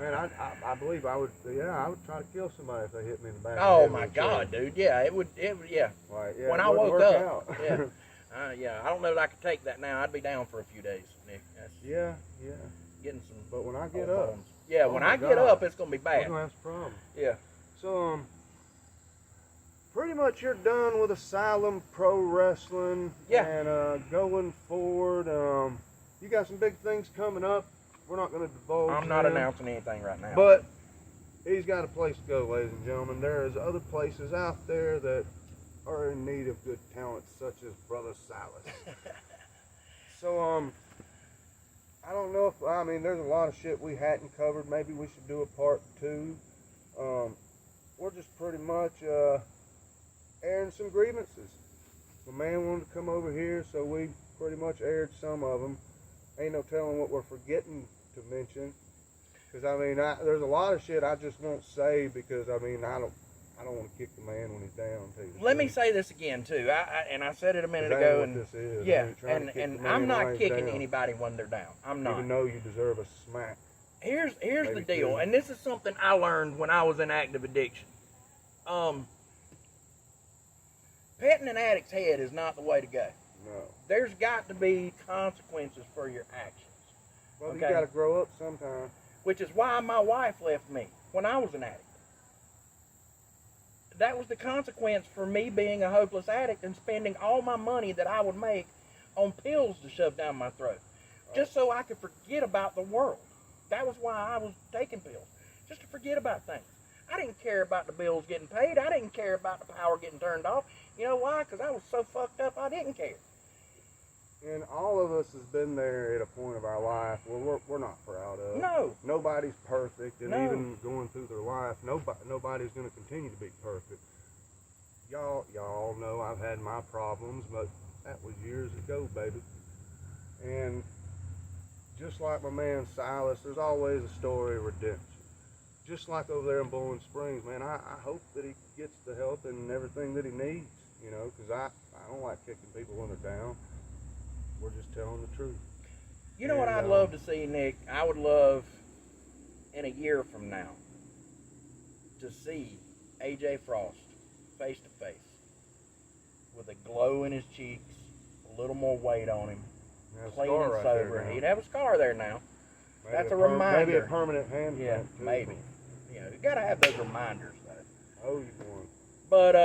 Man, I believe I would try to kill somebody if they hit me in the back. Oh my God, dude! Yeah, it would, yeah. Like, yeah, when I woke up, yeah, I don't know that I could take that now. I'd be down for a few days, Nick. Yeah. Getting some. But when I get up, bones. Yeah, when I get up, it's gonna be bad. I'm gonna have some problems. Yeah. So pretty much you're done with Asylum Pro Wrestling. Yeah. And going forward, you got some big things coming up. We're not going to divulge. I'm not announcing anything right now. But he's got a place to go, ladies and gentlemen. There is other places out there that are in need of good talent, such as Brother Silas. So, I don't know if, I mean, there's a lot of shit we hadn't covered. Maybe we should do a part 2. We're just pretty much airing some grievances. The man wanted to come over here, so we pretty much aired some of them. Ain't no telling what we're forgetting to mention, because I mean, there's a lot of shit I just won't say because I mean, I don't want to kick the man when he's down. Let me say this again too. I said it a minute ago, and this is. Yeah, and I'm not kicking anybody when they're down. I'm not. Even though you deserve a smack. Here's the deal, and this is something I learned when I was in active addiction. Petting an addict's head is not the way to go. No. There's got to be consequences for your actions. Well, okay? You got to grow up sometime. Which is why my wife left me when I was an addict. That was the consequence for me being a hopeless addict and spending all my money that I would make on pills to shove down my throat. Just so I could forget about the world. That was why I was taking pills. Just to forget about things. I didn't care about the bills getting paid. I didn't care about the power getting turned off. You know why? Because I was so fucked up I didn't care. And all of us has been there at a point of our life where we're not proud of. No. Nobody's perfect, and even going through their life, nobody's going to continue to be perfect. Y'all know I've had my problems, but that was years ago, baby. And just like my man Silas, there's always a story of redemption. Just like over there in Bowling Springs, man, I hope that he gets the help and everything that he needs, you know, because I don't like kicking people when they're down. We're just telling the truth. You know what I'd love to see, Nick? I would love, in a year from now, to see AJ Frost face to face with a glow in his cheeks, a little more weight on him, clean and sober. He'd have a scar there now. Maybe that's a reminder. Maybe a permanent hand. Yeah, maybe. You know, you got to have those reminders, though. Oh, you won. But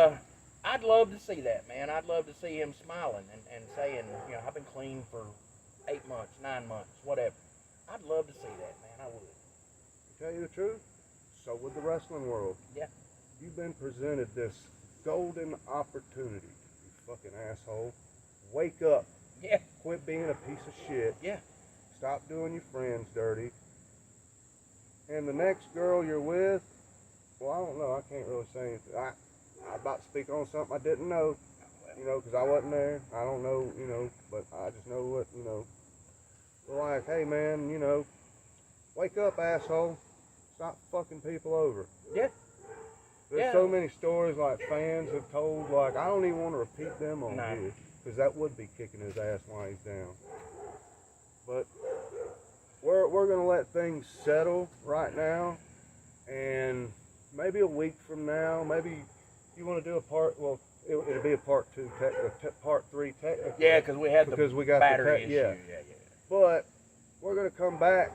I'd love to see that, man. I'd love to see him smiling and saying, you know, I've been clean for 8 months, 9 months, whatever. I'd love to see that, man. I would. To tell you the truth, so would the wrestling world. Yeah. You've been presented this golden opportunity, you fucking asshole. Wake up. Yeah. Quit being a piece of shit. Yeah. Stop doing your friends dirty. And the next girl you're with, well, I don't know. I can't really say anything. I'm about to speak on something I didn't know, you know, because I wasn't there. I don't know, you know, but I just know what, you know. We're like, hey, man, you know, wake up, asshole. Stop fucking people over. Yeah. There's so many stories like fans have told, like, I don't even want to repeat them on here, because that would be kicking his ass while he's down. But we're going to let things settle right now, and maybe a week from now, maybe you want to do a part, well, it'll be a part 2, part 3 technically. Yeah, because we had because we got battery issue. Yeah. But we're going to come back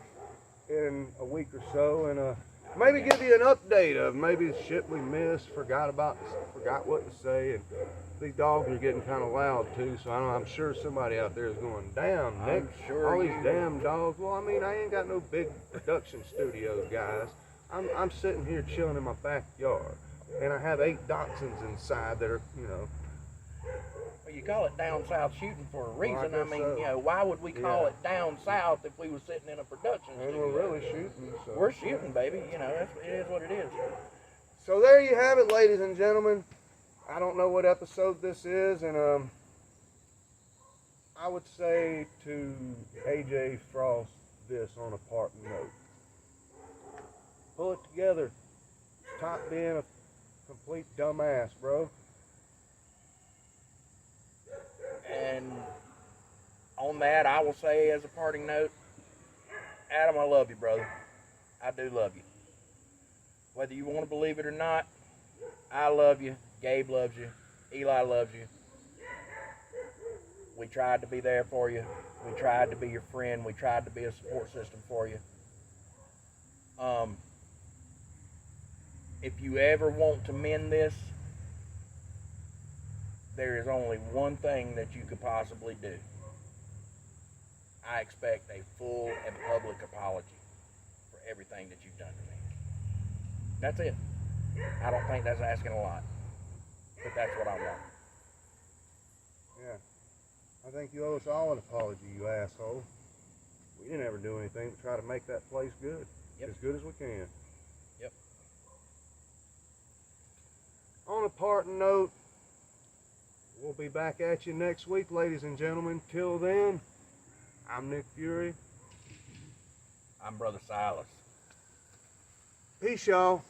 in a week or so and maybe give you an update of maybe the shit we missed, forgot what to say, and these dogs are getting kind of loud too. So I'm sure somebody out there is going, "Damn, Nick, all these damn dogs." Well, I mean, I ain't got no big production studio, guys. I'm sitting here chilling in my backyard, and I have 8 dachshunds inside that are, you know. Well, you call it down south shooting for a reason. Well, I mean, so. you know, why would we call it down south if we were sitting in a production And studio? we're really shooting. So. We're shooting, baby. You know, it is what it is. So there you have it, ladies and gentlemen. I don't know what episode this is, and I would say to AJ Frost this on a parting note. Pull it together. Stop being a complete dumbass, bro. And on that, I will say as a parting note, Adam, I love you, brother. I do love you. Whether you want to believe it or not, I love you. Gabe loves you. Eli loves you. We tried to be there for you. We tried to be your friend. We tried to be a support system for you. If you ever want to mend this, there is only one thing that you could possibly do. I expect a full and public apology for everything that you've done to me. That's it. I don't think that's asking a lot, but that's what I want. Yeah. I think you owe us all an apology, you asshole. We didn't ever do anything to try to make that place good. Yep. As good as we can. Yep. On a parting note, we'll be back at you next week, ladies and gentlemen. Till then, I'm Nick Fury. I'm Brother Silas. Peace, y'all.